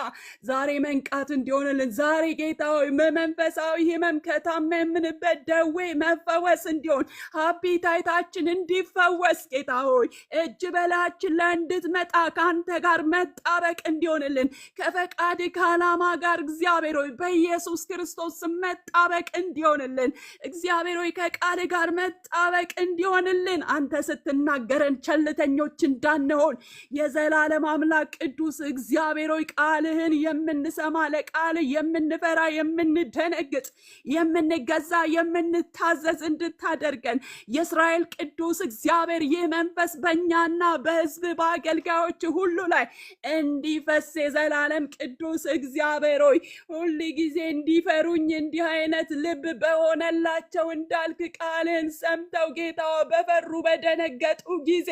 ዛሬ መንቃት እንዲሆንልን ዛሬ ጌታ ሆይ መንፈሳዊ ህመም ከታመምንበት ደዌ መፈወስ እንዲሆን አፒታይታችን እንዲፈወስ ጌታ ሆይ እጅ በላያችን ላይ እንድትመጣ ከአንተ ጋር መጣበቅ እንዲሆንልን ከፈቃድ ከዓላማ ጋር እግዚአብሔር ሆይ በኢየሱስ ክርስቶስ መጣበቅ እንዲሆንልን እግዚአብሔር ሆይ ከቃል ጋር መጣበቅ እንዲሆንልን አንተ ስትናገረን ቸልተኞች እንዳንሆን የዘላለም አምላክ ቅዱስ እግዚአብሔር ሆይ ቃልህን የምንሰማ ለቃል የምንፈራ የምንደነግጥ የምንገዛ የምንታዘዝ እንድታደርገን የእስራኤል ቅዱስ እግዚአብሔር ይህ መንፈስ በእኛና በህዝብ በአገልጋዮች ሁሉ ላይ እንዲፈስ የዘላለም ቅዱስ እግዚአብሔር ሆይ ሁሉ ጊዜ እንዲፈሩኝ እንዲህ አይነት ልብ በሆነላቸው እንዳልክ ቃልህን ሰምተው ጌታ በፈሩ በደነገጡ ጊዜ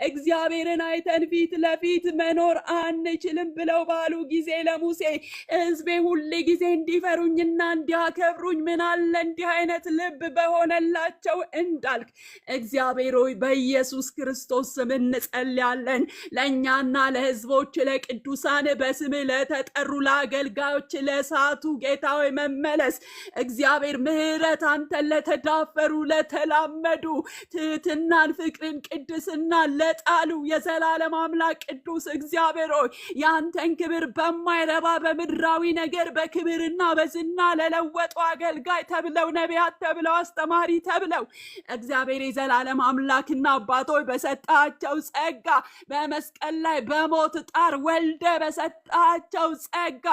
እግዚአብሔርን አይተን ፊት ለፊት መኖር አንችልም ብለው ባሉ ጊዜ ለሙሴ ህዝቤ ሁሉ ጊዜ እንዲፈሩኝና እንዲያከብሩኝ ምን አለ እንዲህ አይነት ልብ በሆነላቸው እንዳልክ እግዚአብሔር ሆይ በኢየሱስ ክርስቶስ ስም እንጸልያለን። ለእኛና ለህዝቦች ለቅዱሳን በስም ለተጠሩ ለአገልጋዮች ለሳቱ ጌታ ሆይ መመለስ እግዚአብሔር ምህረት አንተን ለተዳፈሩ ለተላመዱ ትህትናን ፍቅርን ቅድስና ለጣሉ የዘላለም አምላክ ቅዱስ እግዚአብሔር ሆይ ያንተን ክብር በማይረባ በምድራዊ ነገር በክብርና በዝና ለለወጡ አገልጋይ ተብለው ነቢያት ተብለው አስተማሪ ተብለው እግዚአብሔር የዘላለም አምላክና አባቶች በሰጣቸው ጸጋ በመስቀል ላይ በሞት ጣር ወልደ በሰጣቸው ጸጋ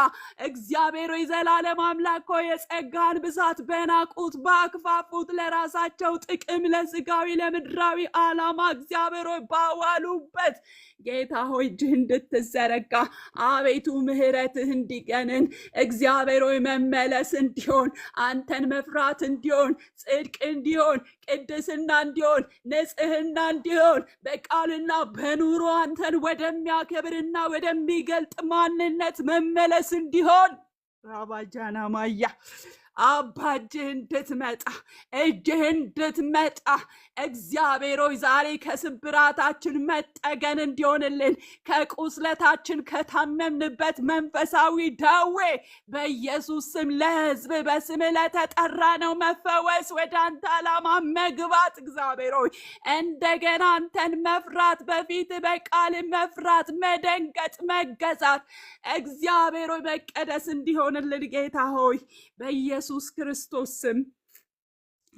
እግዚአብሔር የዘላለም አምላክ ሆይ የጸጋን ብዛት በናቁት ባክፋፉት ለራሳቸው ጥቅም ለስጋዊ ለምድራዊ ዓላማ እግዚአብሔር ሆይ ባዋሉበት ጌታ ሆይ እጅህ እንድትዘረጋ አቤቱ ምህረትህ እንዲገንን እግዚአብሔር ሆይ መመለስ እንዲሆን አንተን መፍራት እንዲሆን ጽድቅ እንዲሆን ቅድስና እንዲሆን ንጽህና እንዲሆን በቃልና በኑሮ አንተን ወደሚያከብርና ወደሚገልጥ ማንነት መመለስ እንዲሆን ራባጃና ማያ አባ እጅህ እንድትመጣ እጅህ እንድትመጣ እግዚአብሔር ሆይ ዛሬ ከስብራታችን መጠገን እንዲሆንልን ከቁስለታችን ከታመምንበት መንፈሳዊ ደዌ በኢየሱስ ስም ለህዝብ በስም ለተጠራ ነው መፈወስ ወደ አንተ ዓላማ መግባት እግዚአብሔር ሆይ እንደገና አንተን መፍራት በፊት በቃል መፍራት መደንገጥ መገዛት እግዚአብሔር ሆይ መቀደስ እንዲሆንልን ጌታ ሆይ በኢየሱስ ክርስቶስ ስም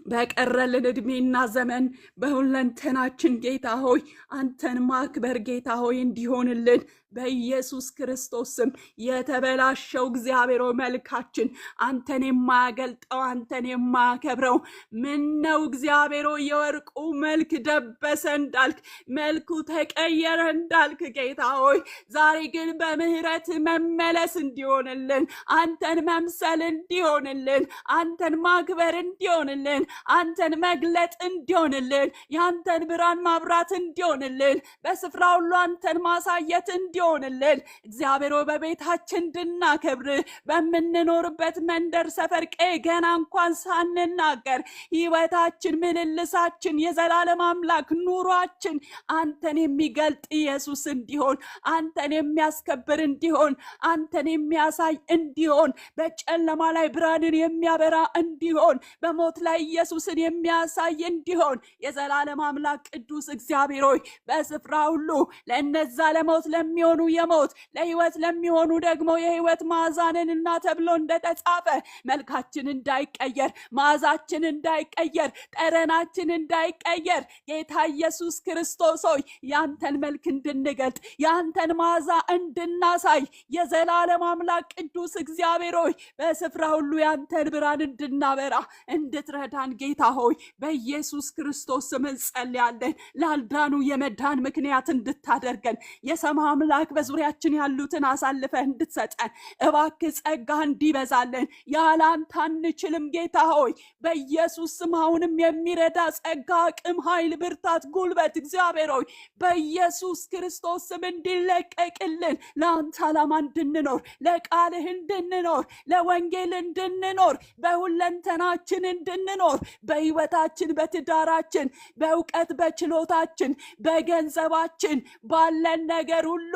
በቀረልን እድሜና ዘመን በሁለንተናችን ጌታ ሆይ አንተን ማክበር ጌታ ሆይ እንዲሆንልን በኢየሱስ ክርስቶስ ስም የተበላሸው እግዚአብሔር ሆይ መልካችን አንተን የማያገልጠው አንተን የማያከብረው ምነው እግዚአብሔር ሆይ የወርቁ መልክ ደበሰ እንዳልክ መልኩ ተቀየረ እንዳልክ ጌታ ሆይ ዛሬ ግን በምህረት መመለስ እንዲሆንልን አንተን መምሰል እንዲሆንልን አንተን ማክበር እንዲሆንልን አንተን መግለጥ እንዲሆንልን ያንተን ብርሃን ማብራት እንዲሆንልን በስፍራ ሁሉ አንተን ማሳየት እንዲሆንልን እግዚአብሔር ሆይ በቤታችን እንድናከብር በምንኖርበት መንደር ሰፈር ቀይ ገና እንኳን ሳንናገር ህይወታችን ምልልሳችን የዘላለም አምላክ ኑሯችን አንተን የሚገልጥ ኢየሱስ እንዲሆን አንተን የሚያስከብር እንዲሆን አንተን የሚያሳይ እንዲሆን በጨለማ ላይ ብርሃንን የሚያበራ እንዲሆን በሞት ላይ ኢየሱስን የሚያሳይ እንዲሆን የዘላለም አምላክ ቅዱስ እግዚአብሔር ሆይ በስፍራ ሁሉ ለነዛ ለሞት ለሚሆኑ የሞት ለህይወት ለሚሆኑ ደግሞ የህይወት ማዛንንና ተብሎ እንደተጻፈ መልካችን እንዳይቀየር ማዛችን እንዳይቀየር ጠረናችን እንዳይቀየር ጌታ ኢየሱስ ክርስቶስ ሆይ ያንተን መልክ እንድንገልጥ ያንተን ማዛ እንድናሳይ የዘላለም አምላክ ቅዱስ እግዚአብሔር ሆይ በስፍራ ሁሉ ያንተን ብርሃን እንድናበራ እንድትረዳን ጌታ ሆይ በኢየሱስ ክርስቶስ ስም እንጸልያለን። ላልዳኑ የመዳን ምክንያት እንድታደርገን የሰማይ አምላክ በዙሪያችን ያሉትን አሳልፈህ እንድትሰጠን እባክህ ጸጋ እንዲበዛለን። ያለ አንተ አንችልም ጌታ ሆይ በኢየሱስ ስም አሁንም የሚረዳ ጸጋ፣ አቅም፣ ኃይል፣ ብርታት፣ ጉልበት እግዚአብሔር ሆይ በኢየሱስ ክርስቶስ ስም እንዲለቀቅልን ለአንተ ዓላማ እንድንኖር ለቃልህ እንድንኖር ለወንጌል እንድንኖር በሁለንተናችን እንድንኖር በህይወታችን በትዳራችን በእውቀት በችሎታችን በገንዘባችን ባለን ነገር ሁሉ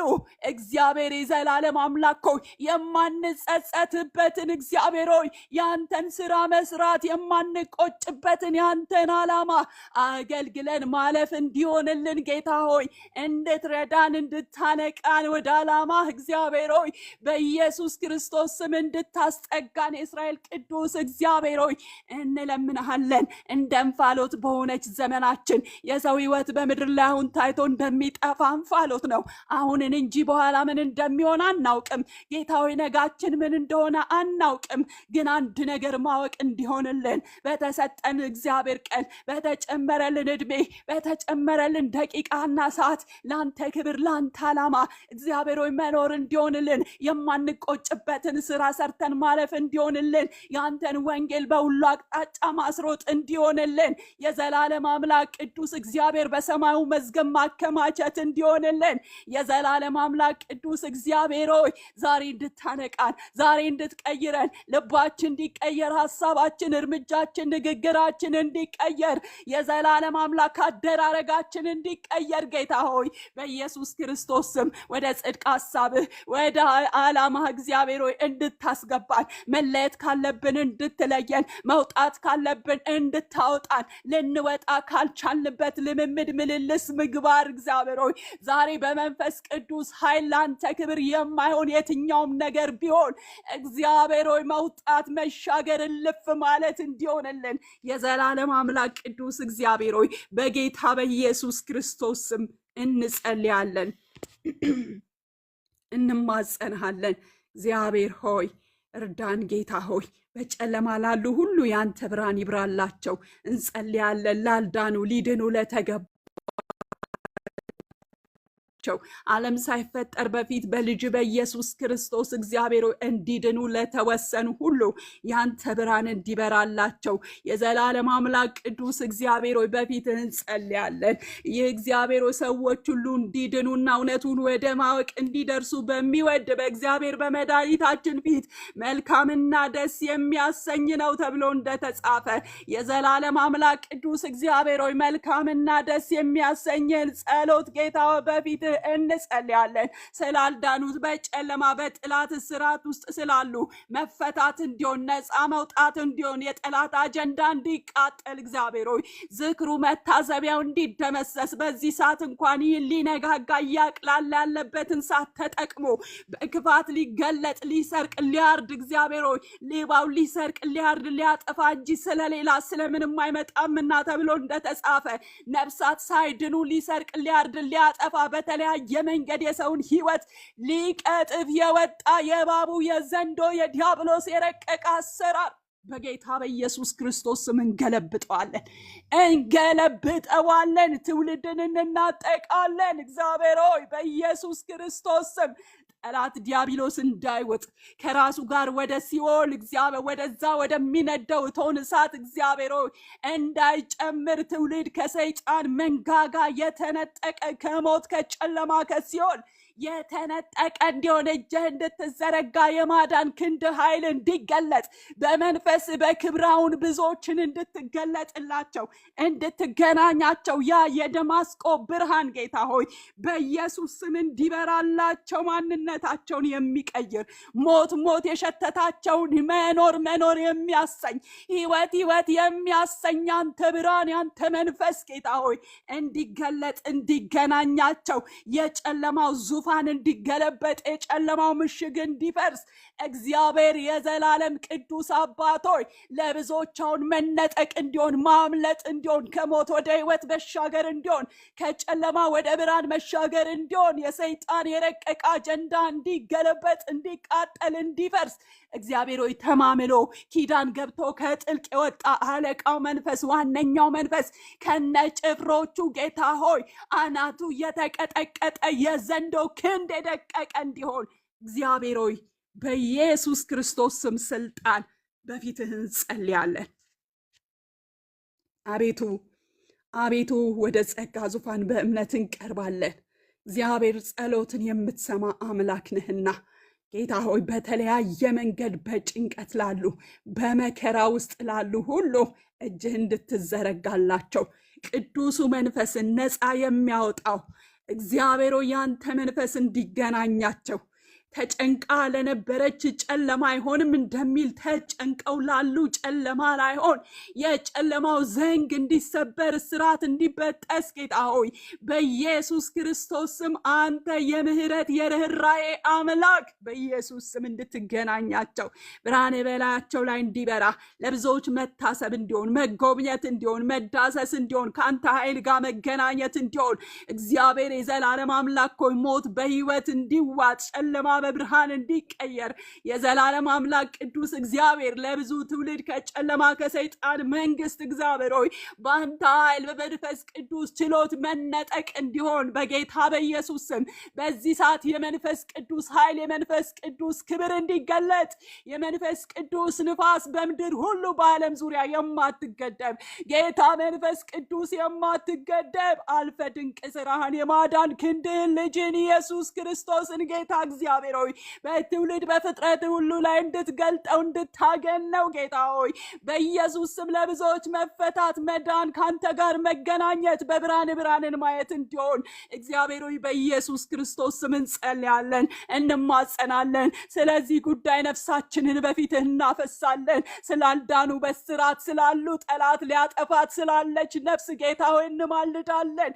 እግዚአብሔር የዘላለም አምላክ ሆይ የማንጸጸትበትን እግዚአብሔር ሆይ ያንተን ስራ መስራት የማንቆጭበትን ያንተን ዓላማ አገልግለን ማለፍ እንዲሆንልን ጌታ ሆይ እንድትረዳን እንድታነቃን ወደ ዓላማ እግዚአብሔር ሆይ በኢየሱስ ክርስቶስ ስም እንድታስጠጋን የእስራኤል ቅዱስ እግዚአብሔር ሆይ እንለምንሃለን። እንደ እንፋሎት በሆነች ዘመናችን የሰው ህይወት በምድር ላይ አሁን ታይቶ እንደሚጠፋ እንፋሎት ነው። አሁንን እንጂ በኋላ ምን እንደሚሆን አናውቅም። ጌታ ሆይ ነጋችን ምን እንደሆነ አናውቅም። ግን አንድ ነገር ማወቅ እንዲሆንልን በተሰጠን እግዚአብሔር ቀን በተጨመረልን እድሜ በተጨመረልን ደቂቃና ሰዓት ላንተ ክብር ላንተ ዓላማ እግዚአብሔር ሆይ መኖር እንዲሆንልን የማንቆጭበትን ስራ ሰርተን ማለፍ እንዲሆንልን ያንተን ወንጌል በሁሉ አቅጣጫ ማስሮጥ እንዲሆንልን የዘላለም አምላክ ቅዱስ እግዚአብሔር በሰማዩ መዝገብ ማከማቸት እንዲሆንልን የዘላለም አምላክ ቅዱስ እግዚአብሔር ሆይ ዛሬ እንድታነቃን ዛሬ እንድትቀይረን ልባችን እንዲቀየር ሐሳባችን እርምጃችን ንግግራችን እንዲቀየር የዘላለም አምላክ አደራረጋችን እንዲቀየር ጌታ ሆይ በኢየሱስ ክርስቶስ ስም ወደ ጽድቅ ሐሳብህ ወደ ዓላማ እግዚአብሔር ሆይ እንድታስገባን መለየት ካለብን እንድትለየን መውጣት ካለብን እንድታወጣን ልንወጣ ካልቻልንበት ልምምድ ምልልስ ምግባር እግዚአብሔር ሆይ ዛሬ በመንፈስ ቅዱስ ኃይል ላንተ ክብር የማይሆን የትኛውም ነገር ቢሆን እግዚአብሔር ሆይ መውጣት መሻገር እልፍ ማለት እንዲሆንልን የዘላለም አምላክ ቅዱስ እግዚአብሔር ሆይ በጌታ በኢየሱስ ክርስቶስ ስም እንጸልያለን እንማጸንሃለን። እግዚአብሔር ሆይ እርዳን ጌታ ሆይ በጨለማ ላሉ ሁሉ ያንተ ብርሃን ይብራላቸው እንጸልያለን። ላልዳኑ ሊድኑ ለተገቡ ዓለም ሳይፈጠር በፊት በልጅ በኢየሱስ ክርስቶስ እግዚአብሔር እንዲድኑ ለተወሰኑ ሁሉ ያንተ ብርሃን እንዲበራላቸው የዘላለም አምላክ ቅዱስ እግዚአብሔር በፊትህ እንጸልያለን። የእግዚአብሔር ሰዎች ሁሉ እንዲድኑና እውነቱን ወደ ማወቅ እንዲደርሱ በሚወድ በእግዚአብሔር በመድኃኒታችን ፊት መልካምና ደስ የሚያሰኝ ነው ተብሎ እንደተጻፈ የዘላለም አምላክ ቅዱስ እግዚአብሔር መልካምና ደስ የሚያሰኝን ጸሎት ጌታ በፊት እንጸልያለን። ስላልዳኑት በጨለማ በጥላት እስራት ውስጥ ስላሉ መፈታት እንዲሆን ነፃ መውጣት እንዲሆን የጠላት አጀንዳ እንዲቃጠል እግዚአብሔር ሆይ ዝክሩ መታሰቢያው እንዲደመሰስ በዚህ ሰዓት እንኳን ይህን ሊነጋጋ እያቅላላ ያለበትን ሰዓት ተጠቅሞ በክፋት ሊገለጥ ሊሰርቅ ሊያርድ እግዚአብሔር ሆይ ሌባው ሊሰርቅ ሊያርድ ሊያጠፋ እንጂ ስለሌላ ስለምንም አይመጣምና ተብሎ እንደተጻፈ ነፍሳት ሳይድኑ ሊሰርቅ ሊያርድ ሊያጠፋ በተለይ በተለያየ መንገድ የሰውን ሕይወት ሊቀጥፍ የወጣ የእባቡ የዘንዶ የዲያብሎስ የረቀቀ አሰራር በጌታ በኢየሱስ ክርስቶስ ስም እንገለብጠዋለን። ትውልድን እናጠቃለን። እግዚአብሔር ሆይ በኢየሱስ ክርስቶስ ስም ጠላት ዲያብሎስ እንዳይወጥ ከራሱ ጋር ወደ ሲኦል እግዚአብሔር ወደዛ ወደሚነደው እቶን እሳት እግዚአብሔር ሆይ እንዳይጨምር ትውልድ ከሰይጣን መንጋጋ የተነጠቀ ከሞት ከጨለማ ከሲኦል የተነጠቀ እንዲሆን እጅህ እንድትዘረጋ የማዳን ክንድ ኃይል እንዲገለጥ በመንፈስ በክብራውን ብዙዎችን እንድትገለጥላቸው እንድትገናኛቸው ያ የደማስቆ ብርሃን ጌታ ሆይ በኢየሱስ ስም እንዲበራላቸው ማንነታቸውን የሚቀይር ሞት የሸተታቸውን መኖር የሚያሰኝ ሕይወት የሚያሰኝ አንተ ብርሃን ያንተ መንፈስ ጌታ ሆይ እንዲገለጥ እንዲገናኛቸው የጨለማው ዙፋን እንዲገለበጥ የጨለማው ምሽግ እንዲፈርስ እግዚአብሔር የዘላለም ቅዱስ አባቶይ ለብዙዎቻውን መነጠቅ እንዲሆን ማምለጥ እንዲሆን ከሞት ወደ ሕይወት መሻገር እንዲሆን ከጨለማ ወደ ብርሃን መሻገር እንዲሆን የሰይጣን የረቀቀ አጀንዳ እንዲገለበጥ እንዲቃጠል እንዲፈርስ እግዚአብሔር ሆይ ተማምሎ ኪዳን ገብቶ ከጥልቅ የወጣ አለቃው መንፈስ ዋነኛው መንፈስ ከነጭፍሮቹ ጌታ ሆይ አናቱ የተቀጠቀጠ የዘንዶ ክንድ የደቀቀ እንዲሆን እግዚአብሔር ሆይ በኢየሱስ ክርስቶስ ስም ስልጣን በፊትህ እንጸልያለን። አቤቱ ወደ ጸጋ ዙፋን በእምነት እንቀርባለን። እግዚአብሔር ጸሎትን የምትሰማ አምላክ ነህና ጌታ ሆይ በተለያየ መንገድ በጭንቀት ላሉ በመከራ ውስጥ ላሉ ሁሉ እጅህ እንድትዘረጋላቸው ቅዱሱ መንፈስን ነፃ የሚያወጣው እግዚአብሔር ሆይ ያንተ መንፈስ እንዲገናኛቸው ተጨንቃ ለነበረች ጨለማ አይሆንም እንደሚል ተጨንቀው ላሉ ጨለማ ላይሆን የጨለማው ዘንግ እንዲሰበር ስራት እንዲበጠስ ጌታ ሆይ በኢየሱስ ክርስቶስ ስም አንተ የምህረት የርህራዬ አምላክ በኢየሱስ ስም እንድትገናኛቸው ብርሃን በላያቸው ላይ እንዲበራ ለብዙዎች መታሰብ እንዲሆን መጎብኘት እንዲሆን መዳሰስ እንዲሆን ከአንተ ኃይል ጋር መገናኘት እንዲሆን እግዚአብሔር የዘላለም አምላክ ሆይ ሞት በህይወት እንዲዋጥ ጨለማ በብርሃን እንዲቀየር የዘላለም አምላክ ቅዱስ እግዚአብሔር ለብዙ ትውልድ ከጨለማ ከሰይጣን መንግስት እግዚአብሔር ሆይ በአንተ ኃይል በመንፈስ ቅዱስ ችሎት መነጠቅ እንዲሆን በጌታ በኢየሱስ ስም በዚህ ሰዓት የመንፈስ ቅዱስ ኃይል የመንፈስ ቅዱስ ክብር እንዲገለጥ የመንፈስ ቅዱስ ንፋስ በምድር ሁሉ በዓለም ዙሪያ የማትገደብ ጌታ መንፈስ ቅዱስ የማትገደብ አልፈ ድንቅ ስራህን የማዳን ክንድህን ልጅን ኢየሱስ ክርስቶስን ጌታ እግዚአብሔር ሆይ በትውልድ በፍጥረት ሁሉ ላይ እንድትገልጠው እንድታገነው ጌታ ሆይ በኢየሱስ ስም ለብዙዎች መፈታት መዳን ካንተ ጋር መገናኘት በብርሃንን ማየት እንዲሆን እግዚአብሔር ሆይ በኢየሱስ ክርስቶስ ስም እንጸልያለን እንማጸናለን። ስለዚህ ጉዳይ ነፍሳችንን በፊትህ እናፈሳለን። ስላልዳኑ በስራት ስላሉ ጠላት ሊያጠፋት ስላለች ነፍስ ጌታ ሆይ እንማልዳለን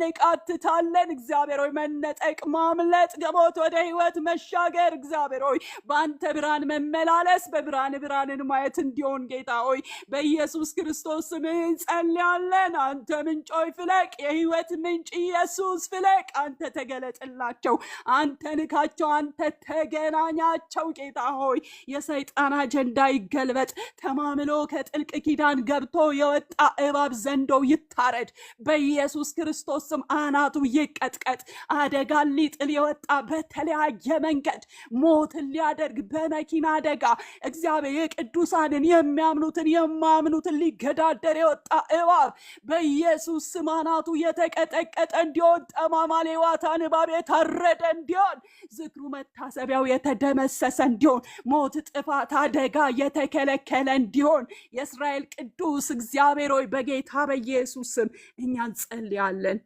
እንቃትታለን። እግዚአብሔር ሆይ መነጠቅ ማምለጥ ከሞት ወደ ሕይወት መሻገር እግዚአብሔር ሆይ በአንተ ብርሃን መመላለስ በብርሃንን ማየት እንዲሆን ጌታ ሆይ በኢየሱስ ክርስቶስ ስም እንጸልያለን። አንተ ምንጭ ሆይ ፍለቅ፣ የሕይወት ምንጭ ኢየሱስ ፍለቅ። አንተ ተገለጥላቸው፣ አንተ ንካቸው፣ አንተ ተገናኛቸው ጌታ ሆይ የሰይጣን አጀንዳ ይገልበጥ። ተማምሎ ከጥልቅ ኪዳን ገብቶ የወጣ እባብ ዘንዶው ይታረድ በኢየሱስ ክርስቶስ ስም። አናቱ ይቀጥቀጥ። አደጋ ሊጥል የወጣ በተለያየ መንገድ ሞትን ሊያደርግ በመኪና አደጋ እግዚአብሔር የቅዱሳንን የሚያምኑትን የማምኑትን ሊገዳደር የወጣ እባብ በኢየሱስ ስም አናቱ የተቀጠቀጠ እንዲሆን ጠማማ ሌዋታን እባብ የታረደ እንዲሆን ዝክሩ መታሰቢያው የተደመሰሰ እንዲሆን ሞት ጥፋት አደጋ የተከለከለ እንዲሆን የእስራኤል ቅዱስ እግዚአብሔር ሆይ በጌታ በኢየሱስ ስም እኛ እንጸልያለን።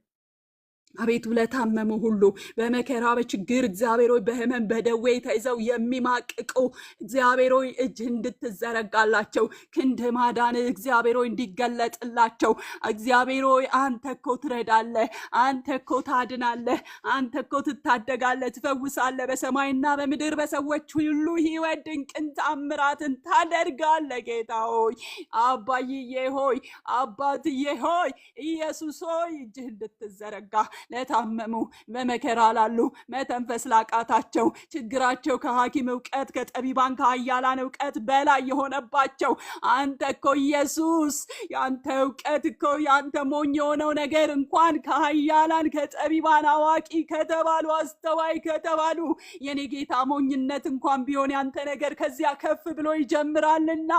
አቤቱ ለታመሙ ሁሉ በመከራ በችግር እግዚአብሔር ሆይ በህመም በደዌ ተይዘው የሚማቅቁ እግዚአብሔር ሆይ እጅ እንድትዘረጋላቸው ክንድ ማዳን እግዚአብሔር ሆይ እንዲገለጥላቸው እግዚአብሔር ሆይ አንተ እኮ ትረዳለህ፣ አንተ እኮ ታድናለህ፣ አንተ እኮ ትታደጋለህ፣ ትፈውሳለህ። በሰማይና በምድር በሰዎች ሁሉ ህይወት ድንቅን ተአምራትን ታደርጋለህ። ጌታ ሆይ አባዬ ሆይ አባትዬ ሆይ ኢየሱስ ሆይ እጅህ እንድትዘረጋ ለታመሙ በመከራ ላሉ መተንፈስ ላቃታቸው ችግራቸው ከሐኪም እውቀት ከጠቢባን ከኃያላን እውቀት በላይ የሆነባቸው አንተ እኮ ኢየሱስ ያንተ እውቀት እኮ ያንተ ሞኝ የሆነው ነገር እንኳን ከኃያላን ከጠቢባን አዋቂ ከተባሉ አስተዋይ ከተባሉ የኔ ጌታ ሞኝነት እንኳን ቢሆን ያንተ ነገር ከዚያ ከፍ ብሎ ይጀምራልና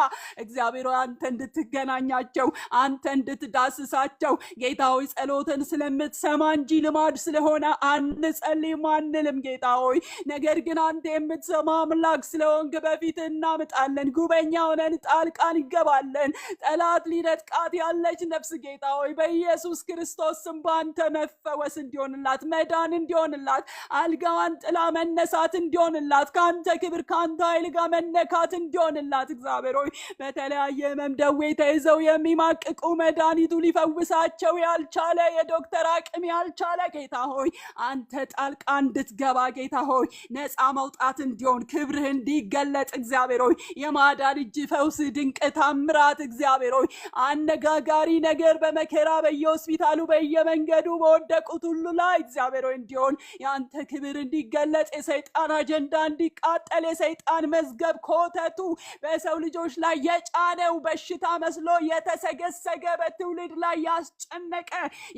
እግዚአብሔር አንተ እንድትገናኛቸው አንተ እንድትዳስሳቸው ጌታ ሆይ ጸሎትን ስለምትሰማ እንጂ ልማድ ስለሆነ አንጸልይም አንልም ጌታ ሆይ ነገር ግን አንተ የምትሰማ አምላክ ስለሆንክ በፊት እናምጣለን ጉበኛ ሆነን ጣልቃ እንገባለን ጠላት ሊነጥቃት ያለች ነፍስ ጌታ ሆይ በኢየሱስ ክርስቶስ ስም በአንተ መፈወስ እንዲሆንላት መዳን እንዲሆንላት አልጋዋን ጥላ መነሳት እንዲሆንላት ካንተ ክብር ካንተ ኃይል ጋር መነካት እንዲሆንላት እግዚአብሔር ሆይ በተለያየ ሕመም ደዌ ተይዘው የሚማቅቁ መድኃኒቱ ሊፈውሳቸው ያልቻለ የዶክተር አቅም ያልቻለ ጌታ ሆይ አንተ ጣልቃ እንድትገባ ጌታ ሆይ ነፃ መውጣት እንዲሆን ክብርህ እንዲገለጥ እግዚአብሔር ሆይ የማዳን እጅ ፈውስ ድንቅ ታምራት እግዚአብሔር ሆይ አነጋጋሪ ነገር በመከራ በየሆስፒታሉ በየመንገዱ በወደቁት ሁሉ ላይ እግዚአብሔር ሆይ እንዲሆን ያንተ ክብር እንዲገለጥ የሰይጣን አጀንዳ እንዲቃጠል የሰይጣን መዝገብ ኮተቱ በሰው ልጆች ላይ የጫነው በሽታ መስሎ የተሰገሰገ በትውልድ ላይ ያስጨነቀ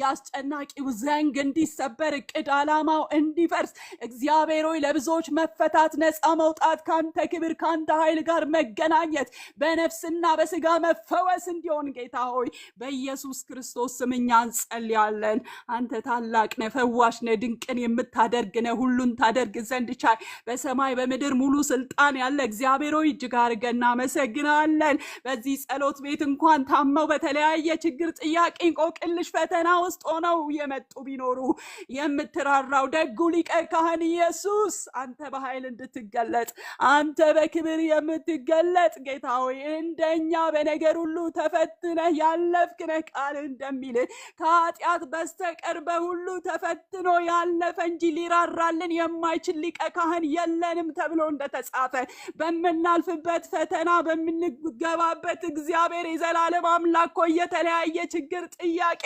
ያስጨናቂው ዘንግ እንዲሰበር እቅድ ዓላማው እንዲፈርስ እግዚአብሔር ሆይ ለብዙዎች መፈታት ነፃ መውጣት ካንተ ክብር ካንተ ኃይል ጋር መገናኘት በነፍስና በስጋ መፈወስ እንዲሆን ጌታ ሆይ በኢየሱስ ክርስቶስ ስም እኛ እንጸልያለን አንተ ታላቅ ነህ ፈዋሽ ነህ ድንቅን የምታደርግ ነህ ሁሉን ታደርግ ዘንድ ቻይ በሰማይ በምድር ሙሉ ስልጣን ያለ እግዚአብሔር ሆይ እጅግ አድርገን እናመሰግናለን በዚህ ጸሎት ቤት እንኳን ታመው በተለያየ ችግር ጥያቄ እንቆቅልሽ ፈተና ውስጥ ሆነው የመጡ ቢኖሩ የምትራራው ደጉ ሊቀ ካህን ኢየሱስ አንተ በኃይል እንድትገለጥ አንተ በክብር የምትገለጥ ጌታ ሆይ እንደኛ በነገር ሁሉ ተፈትነህ ያለፍክ ነህ ቃል እንደሚል ከኃጢአት በስተቀር በሁሉ ተፈትኖ ያለፈ እንጂ ሊራራልን የማይችል ሊቀ ካህን የለንም ተብሎ እንደተጻፈ በምናልፍበት ፈተና በምንገባበት እግዚአብሔር የዘላለም አምላክ ሆይ የተለያየ ችግር ጥያቄ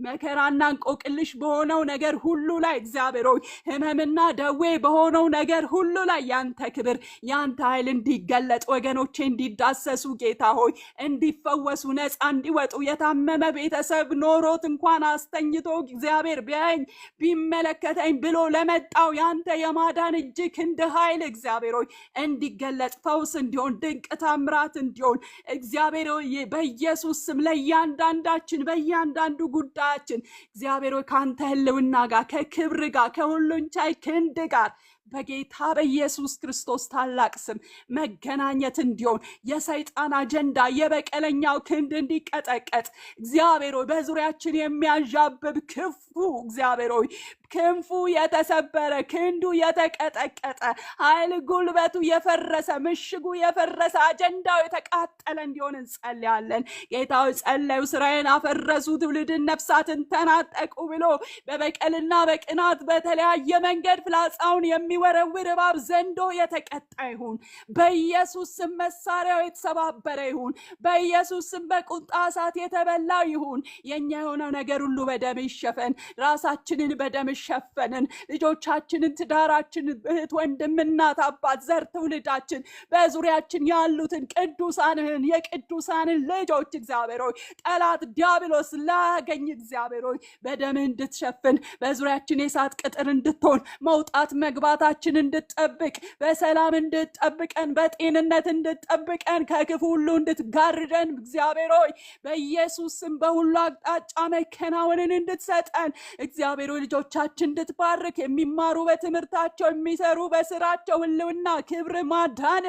መከራና እንቆቅልሽ በሆነው ነገር ሁሉ ላይ እግዚአብሔር ሆይ ህመምና ደዌ በሆነው ነገር ሁሉ ላይ ያንተ ክብር ያንተ ኃይል እንዲገለጥ ወገኖቼ እንዲዳሰሱ ጌታ ሆይ እንዲፈወሱ ነፃ እንዲወጡ የታመመ ቤተሰብ ኖሮት እንኳን አስተኝቶ እግዚአብሔር ቢያየኝ ቢመለከተኝ ብሎ ለመጣው ያንተ የማዳን እጅ ክንድ ኃይል እግዚአብሔር ሆይ እንዲገለጥ ፈውስ እንዲሆን ድንቅ ታምራት እንዲሆን እግዚአብሔር ሆይ በኢየሱስ ስም ለእያንዳንዳችን በእያንዳንዱ ጉዳያችን እግዚአብሔር ሆይ ካንተ ህልውና ጋር ከክብር ጋር ከሁሉን ቻይ ክንድ ጋር በጌታ በኢየሱስ ክርስቶስ ታላቅ ስም መገናኘት እንዲሆን የሰይጣን አጀንዳ የበቀለኛው ክንድ እንዲቀጠቀጥ እግዚአብሔር ሆይ በዙሪያችን የሚያዣብብ ክፉ እግዚአብሔር ሆይ ክንፉ የተሰበረ ክንዱ የተቀጠቀጠ ኃይል ጉልበቱ የፈረሰ ምሽጉ የፈረሰ አጀንዳው የተቃጠለ እንዲሆን እንጸልያለን ጌታ ሆይ ጸለዩ ስራዬን አፈረሱ ትውልድን ነፍሳትን ተናጠቁ ብሎ በበቀልና በቅናት በተለያየ መንገድ ፍላጻውን የሚወረውር እባብ ዘንዶ የተቀጣ ይሁን በኢየሱስ ስም መሳሪያው የተሰባበረ ይሁን በኢየሱስ ስም በቁጣ እሳት የተበላ ይሁን የኛ የሆነው ነገር ሁሉ በደም ይሸፈን ራሳችንን በደም ሸፈንን ልጆቻችንን ትዳራችንን እህት ወንድም እናት አባት ዘር ትውልዳችን በዙሪያችን ያሉትን ቅዱሳንህን የቅዱሳንን ልጆች እግዚአብሔር ሆይ ጠላት ዲያብሎስ ላገኝ እግዚአብሔር ሆይ በደምህ እንድትሸፍን በዙሪያችን የእሳት ቅጥር እንድትሆን መውጣት መግባታችን እንድትጠብቅ በሰላም እንድትጠብቀን በጤንነት እንድትጠብቀን ከክፉ ሁሉ እንድትጋርደን እግዚአብሔር ሆይ በኢየሱስ ስም በሁሉ አቅጣጫ መከናወንን እንድትሰጠን እግዚአብሔር ሆይ ልጆቻችን እንድትባርክ የሚማሩ በትምህርታቸው የሚሰሩ በስራቸው ህልውና ክብር ማዳን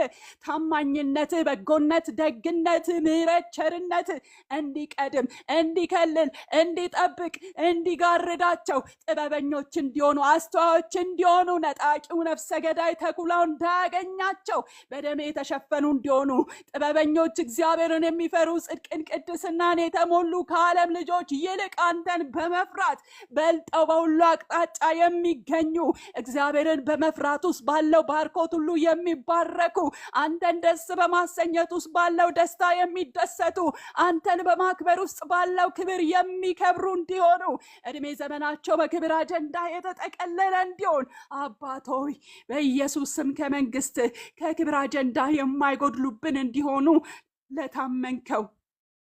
ታማኝነት በጎነት ደግነት ምህረት ቸርነት እንዲቀድም እንዲከልል እንዲጠብቅ እንዲጋርዳቸው ጥበበኞች እንዲሆኑ አስተዋዮች እንዲሆኑ ነጣቂው ነፍሰ ገዳይ ተኩላው እንዳያገኛቸው በደም የተሸፈኑ እንዲሆኑ ጥበበኞች እግዚአብሔርን የሚፈሩ ጽድቅን ቅድስናን የተሞሉ ከዓለም ልጆች ይልቅ አንተን በመፍራት በልጠው በሁሉ አቅጣጫ የሚገኙ እግዚአብሔርን በመፍራት ውስጥ ባለው ባርኮት ሁሉ የሚባረኩ አንተን ደስ በማሰኘት ውስጥ ባለው ደስታ የሚደሰቱ አንተን በማክበር ውስጥ ባለው ክብር የሚከብሩ እንዲሆኑ እድሜ ዘመናቸው በክብር አጀንዳ የተጠቀለለ እንዲሆን አባት ሆይ በኢየሱስ ስም ከመንግስት ከክብር አጀንዳ የማይጎድሉብን እንዲሆኑ ለታመንከው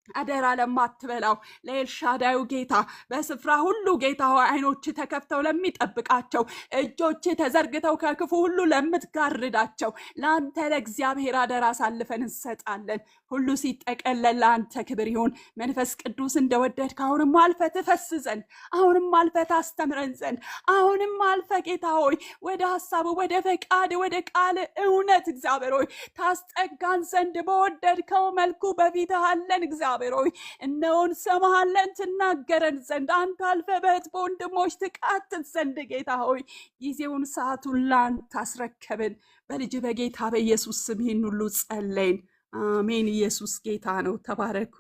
አደራ ለማትበላው ለኤልሻዳዩ ጌታ በስፍራ ሁሉ ጌታ ሆይ ዓይኖች ተከፍተው ለሚጠብቃቸው እጆች ተዘርግተው ከክፉ ሁሉ ለምትጋርዳቸው ለአንተ ለእግዚአብሔር አደራ አሳልፈን እንሰጣለን። ሁሉ ሲጠቀለል ለአንተ ክብር ይሁን። መንፈስ ቅዱስ እንደወደድክ አሁንም አልፈ ትፈስ ዘንድ አሁንም አልፈ ታስተምረን ዘንድ አሁንም አልፈ ጌታ ሆይ ወደ ሐሳብ ወደ ፈቃድ ወደ ቃል እውነት እግዚአብሔር ሆይ ታስጠጋን ዘንድ በወደድከው መልኩ በፊትህ አለን። እግዚአብሔር ሆይ እነሆን ሰማሃለን ትናገረን ዘንድ አንተ አልፈ በሕዝብ በወንድሞች ትቃትት ዘንድ ጌታ ሆይ ጊዜውን ሰዓቱን ላንተ አስረከብን። በልጅ በጌታ በኢየሱስ ስም ይህን ሁሉ ጸለይን። አሜን። ኢየሱስ ጌታ ነው። ተባረኩ።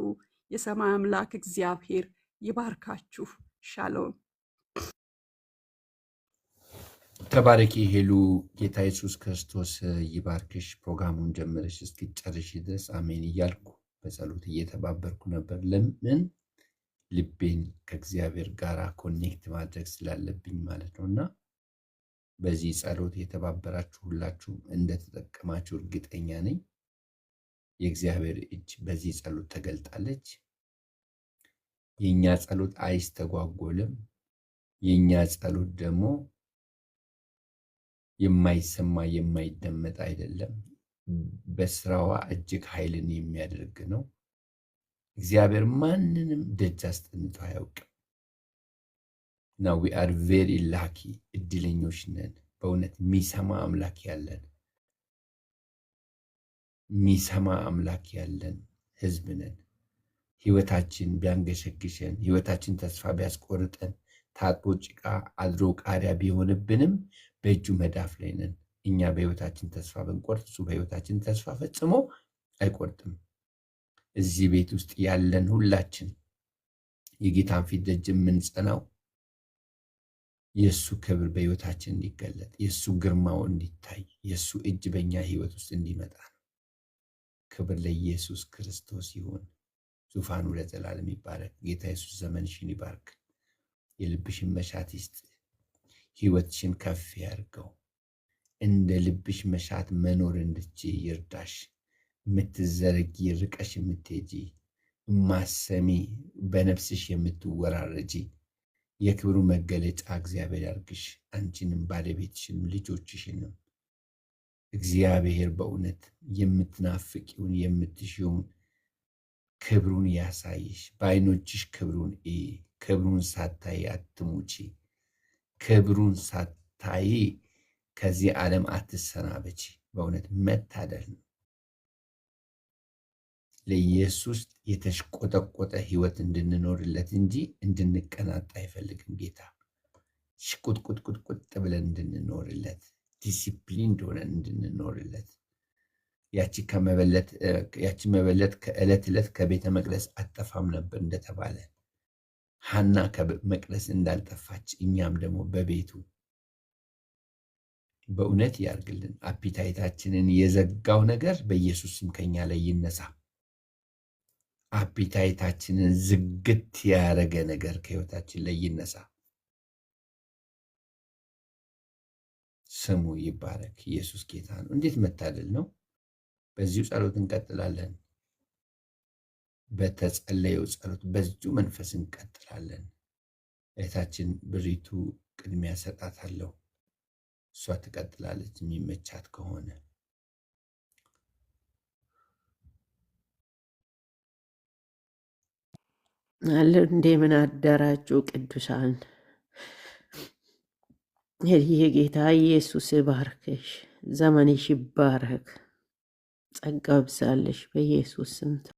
የሰማይ አምላክ እግዚአብሔር ይባርካችሁ። ሻሎም። ተባረኪ ሄሉ። ጌታ ኢየሱስ ክርስቶስ ይባርክሽ። ፕሮግራሙን ጀምረሽ እስኪጨርሽ ድረስ አሜን እያልኩ በጸሎት እየተባበርኩ ነበር። ለምን ልቤን ከእግዚአብሔር ጋር ኮኔክት ማድረግ ስላለብኝ ማለት ነው። እና በዚህ ጸሎት የተባበራችሁ ሁላችሁም እንደተጠቀማችሁ እርግጠኛ ነኝ። የእግዚአብሔር እጅ በዚህ ጸሎት ተገልጣለች። የእኛ ጸሎት አይስተጓጎልም። የእኛ ጸሎት ደግሞ የማይሰማ የማይደመጥ አይደለም። በስራዋ እጅግ ኃይልን የሚያደርግ ነው። እግዚአብሔር ማንንም ደጅ አስጠንቶ አያውቅም። እና ዊ አር ቬሪ ላኪ፣ እድለኞች ነን በእውነት የሚሰማ አምላክ ያለን የሚሰማ አምላክ ያለን ህዝብ ነን። ህይወታችን ቢያንገሸግሸን፣ ህይወታችን ተስፋ ቢያስቆርጠን፣ ታጥቦ ጭቃ አድሮ ቃሪያ ቢሆንብንም በእጁ መዳፍ ላይ ነን። እኛ በህይወታችን ተስፋ ብንቆርጥ እሱ በህይወታችን ተስፋ ፈጽሞ አይቆርጥም። እዚህ ቤት ውስጥ ያለን ሁላችን የጌታን ፊት ደጅ የምንጸናው የእሱ ክብር በህይወታችን እንዲገለጥ፣ የእሱ ግርማው እንዲታይ፣ የእሱ እጅ በእኛ ህይወት ውስጥ እንዲመጣ ነው። ክብር ለኢየሱስ ክርስቶስ ይሁን። ዙፋኑ ለዘላለም ይባረክ። ጌታ ኢየሱስ ዘመንሽን ይባርክ። የልብሽን መሻት ይስጥ። ህይወትሽን ከፍ ያርገው። እንደ ልብሽ መሻት መኖር እንድትችይ ይርዳሽ። የምትዘረጊ ርቀሽ የምትሄጂ ማሰሚ በነፍስሽ የምትወራረጂ የክብሩ መገለጫ እግዚአብሔር ያርግሽ። አንቺንም ባለቤትሽንም ልጆችሽንም እግዚአብሔር በእውነት የምትናፍቂውን የምትሽውን ክብሩን ያሳይሽ። በዓይኖችሽ ክብሩን እይ። ክብሩን ሳታይ አትሙቺ። ክብሩን ሳታይ ከዚህ ዓለም አትሰናበቺ። በእውነት መታደል ነው። ለኢየሱስ የተሽቆጠቆጠ ህይወት እንድንኖርለት እንጂ እንድንቀናጣ አይፈልግም ጌታ። ሽቁጥቁጥቁጥቁጥ ብለን እንድንኖርለት፣ ዲሲፕሊን እንደሆነን እንድንኖርለት። ያቺ መበለት ከዕለት ዕለት ከቤተ መቅደስ አጠፋም ነበር እንደተባለ ሐና ከመቅደስ እንዳልጠፋች እኛም ደግሞ በቤቱ በእውነት ያርግልን። አፒታይታችንን የዘጋው ነገር በኢየሱስም ከኛ ላይ ይነሳ። አፒታይታችንን ዝግት ያደረገ ነገር ከህይወታችን ላይ ይነሳ። ስሙ ይባረክ። ኢየሱስ ጌታ ነው። እንዴት መታደል ነው! በዚሁ ጸሎት እንቀጥላለን። በተጸለየው ጸሎት በዚሁ መንፈስ እንቀጥላለን። እህታችን ብሪቱ ቅድሚያ ሰጣታለሁ። እሷ ትቀጥላለች የሚመቻት ከሆነ። አለ እንደምን አደራችሁ ቅዱሳን። የጌታ ኢየሱስ ባርከሽ፣ ዘመንሽ ይባረክ፣ ጸጋ ብዛለሽ በኢየሱስ ስም።